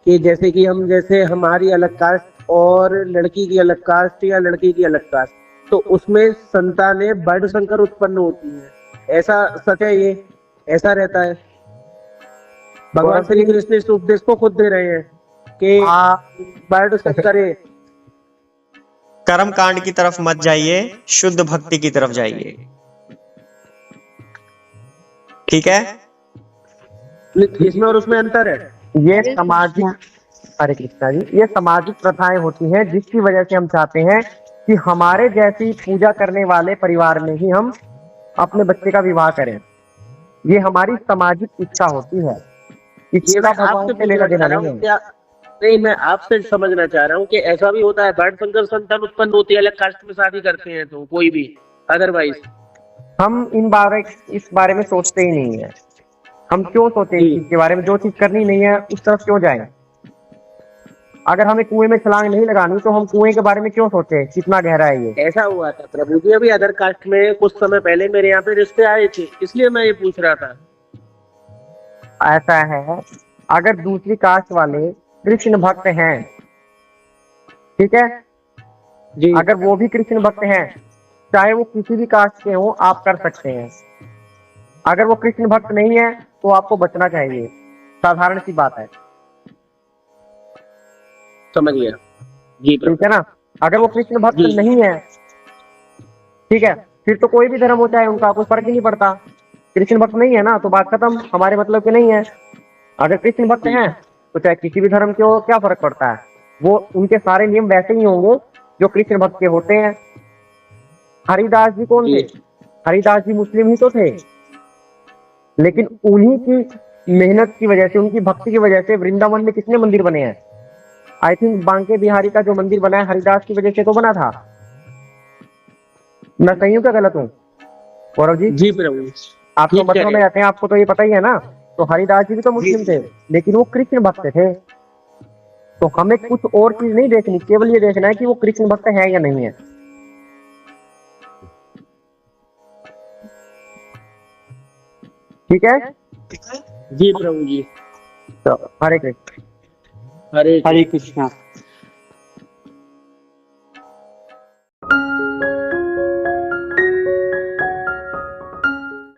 कि जैसे कि हम, जैसे हमारी अलग कास्ट और लड़की की अलग कास्ट या लड़के की अलग कास्ट, तो उसमें संतानें वर्ण संकर उत्पन्न होती है, ऐसा सच है? ये ऐसा रहता है? भगवान श्री कृष्ण इस उपदेश को खुद दे रहे हैं कि वर्ण संकर है। कर्म कांड की तरफ मत जाइए, शुद्ध भक्ति की तरफ जाइए। ठीक है, इसमें और उसमें अंतर है। ये सामाजिक, हरे कृष्णा जी, ये सामाजिक प्रथाएं होती हैं जिसकी वजह से हम चाहते हैं कि हमारे जैसी पूजा करने वाले परिवार में ही हम अपने बच्चे का विवाह करें। ये हमारी सामाजिक इच्छा होती है, इसका भगवान से लेना देना नहीं है। क्या नहीं, मैं आपसे समझना चाह रहा हूँ कि ऐसा भी होता है वर्ण संकर संतान उत्पन्न होती है, अलग कास्ट में शादी करते हैं तो कोई भी, अदरवाइज हम इस बारे में सोचते ही नहीं है। हम क्यों सोचे इस चीज के बारे में? जो चीज करनी नहीं है उस तरफ क्यों जाएं? अगर हमें कुएं में छलांग नहीं लगानी तो हम कुएं के बारे में क्यों सोचे? कितना गहरा है ये? ऐसा हुआ था प्रभु जी, अभी अदर कास्ट में कुछ समय पहले मेरे यहाँ पे रिश्ते आए थे, इसलिए मैं ये पूछ रहा था। ऐसा है, अगर दूसरी कास्ट वाले कृष्ण भक्त हैं, ठीक है जी, अगर वो भी कृष्ण भक्त हैं, चाहे वो किसी भी कास्ट के हो, आप कर सकते हैं। अगर वो कृष्ण भक्त नहीं है तो आपको बचना चाहिए, साधारण सी बात है। समझ गया जी प्रभु। ठीक है ना? अगर वो कृष्ण भक्त जी। नहीं है, ठीक है, फिर तो कोई भी धर्म हो चाहे उनका, कोई फर्क ही नहीं पड़ता। कृष्ण भक्त नहीं है ना तो बात खत्म, हमारे मतलब के नहीं है। अगर कृष्ण भक्त हैं तो चाहे किसी भी धर्म के हो, क्या फर्क पड़ता है? वो उनके सारे नियम वैसे ही होंगे जो कृष्ण भक्त के होते हैं। हरिदास जी कौन थे? हरिदास जी मुस्लिम ही तो थे, लेकिन उन्हीं की मेहनत की वजह से, उनकी भक्ति की वजह से वृंदावन में कितने मंदिर बने हैं। आई थिंक बांके बिहारी का जो मंदिर बना है हरिदास की वजह से तो बना था। मैं सही हूँ क्या गलत हूँ गौरव जी? जी प्रभु, आप तो ठीक मथुरा है। में रहते हैं, आपको तो ये पता ही है ना। तो हरिदास जी भी तो मुस्लिम थे, लेकिन वो कृष्ण भक्त थे। तो हमें कुछ और चीज नहीं देखनी, केवल ये देखना है कि वो कृष्ण भक्त है या नहीं है। ठीक है जी प्रभु जी। तो हरे कृष्ण। हरे हरे कृष्णा।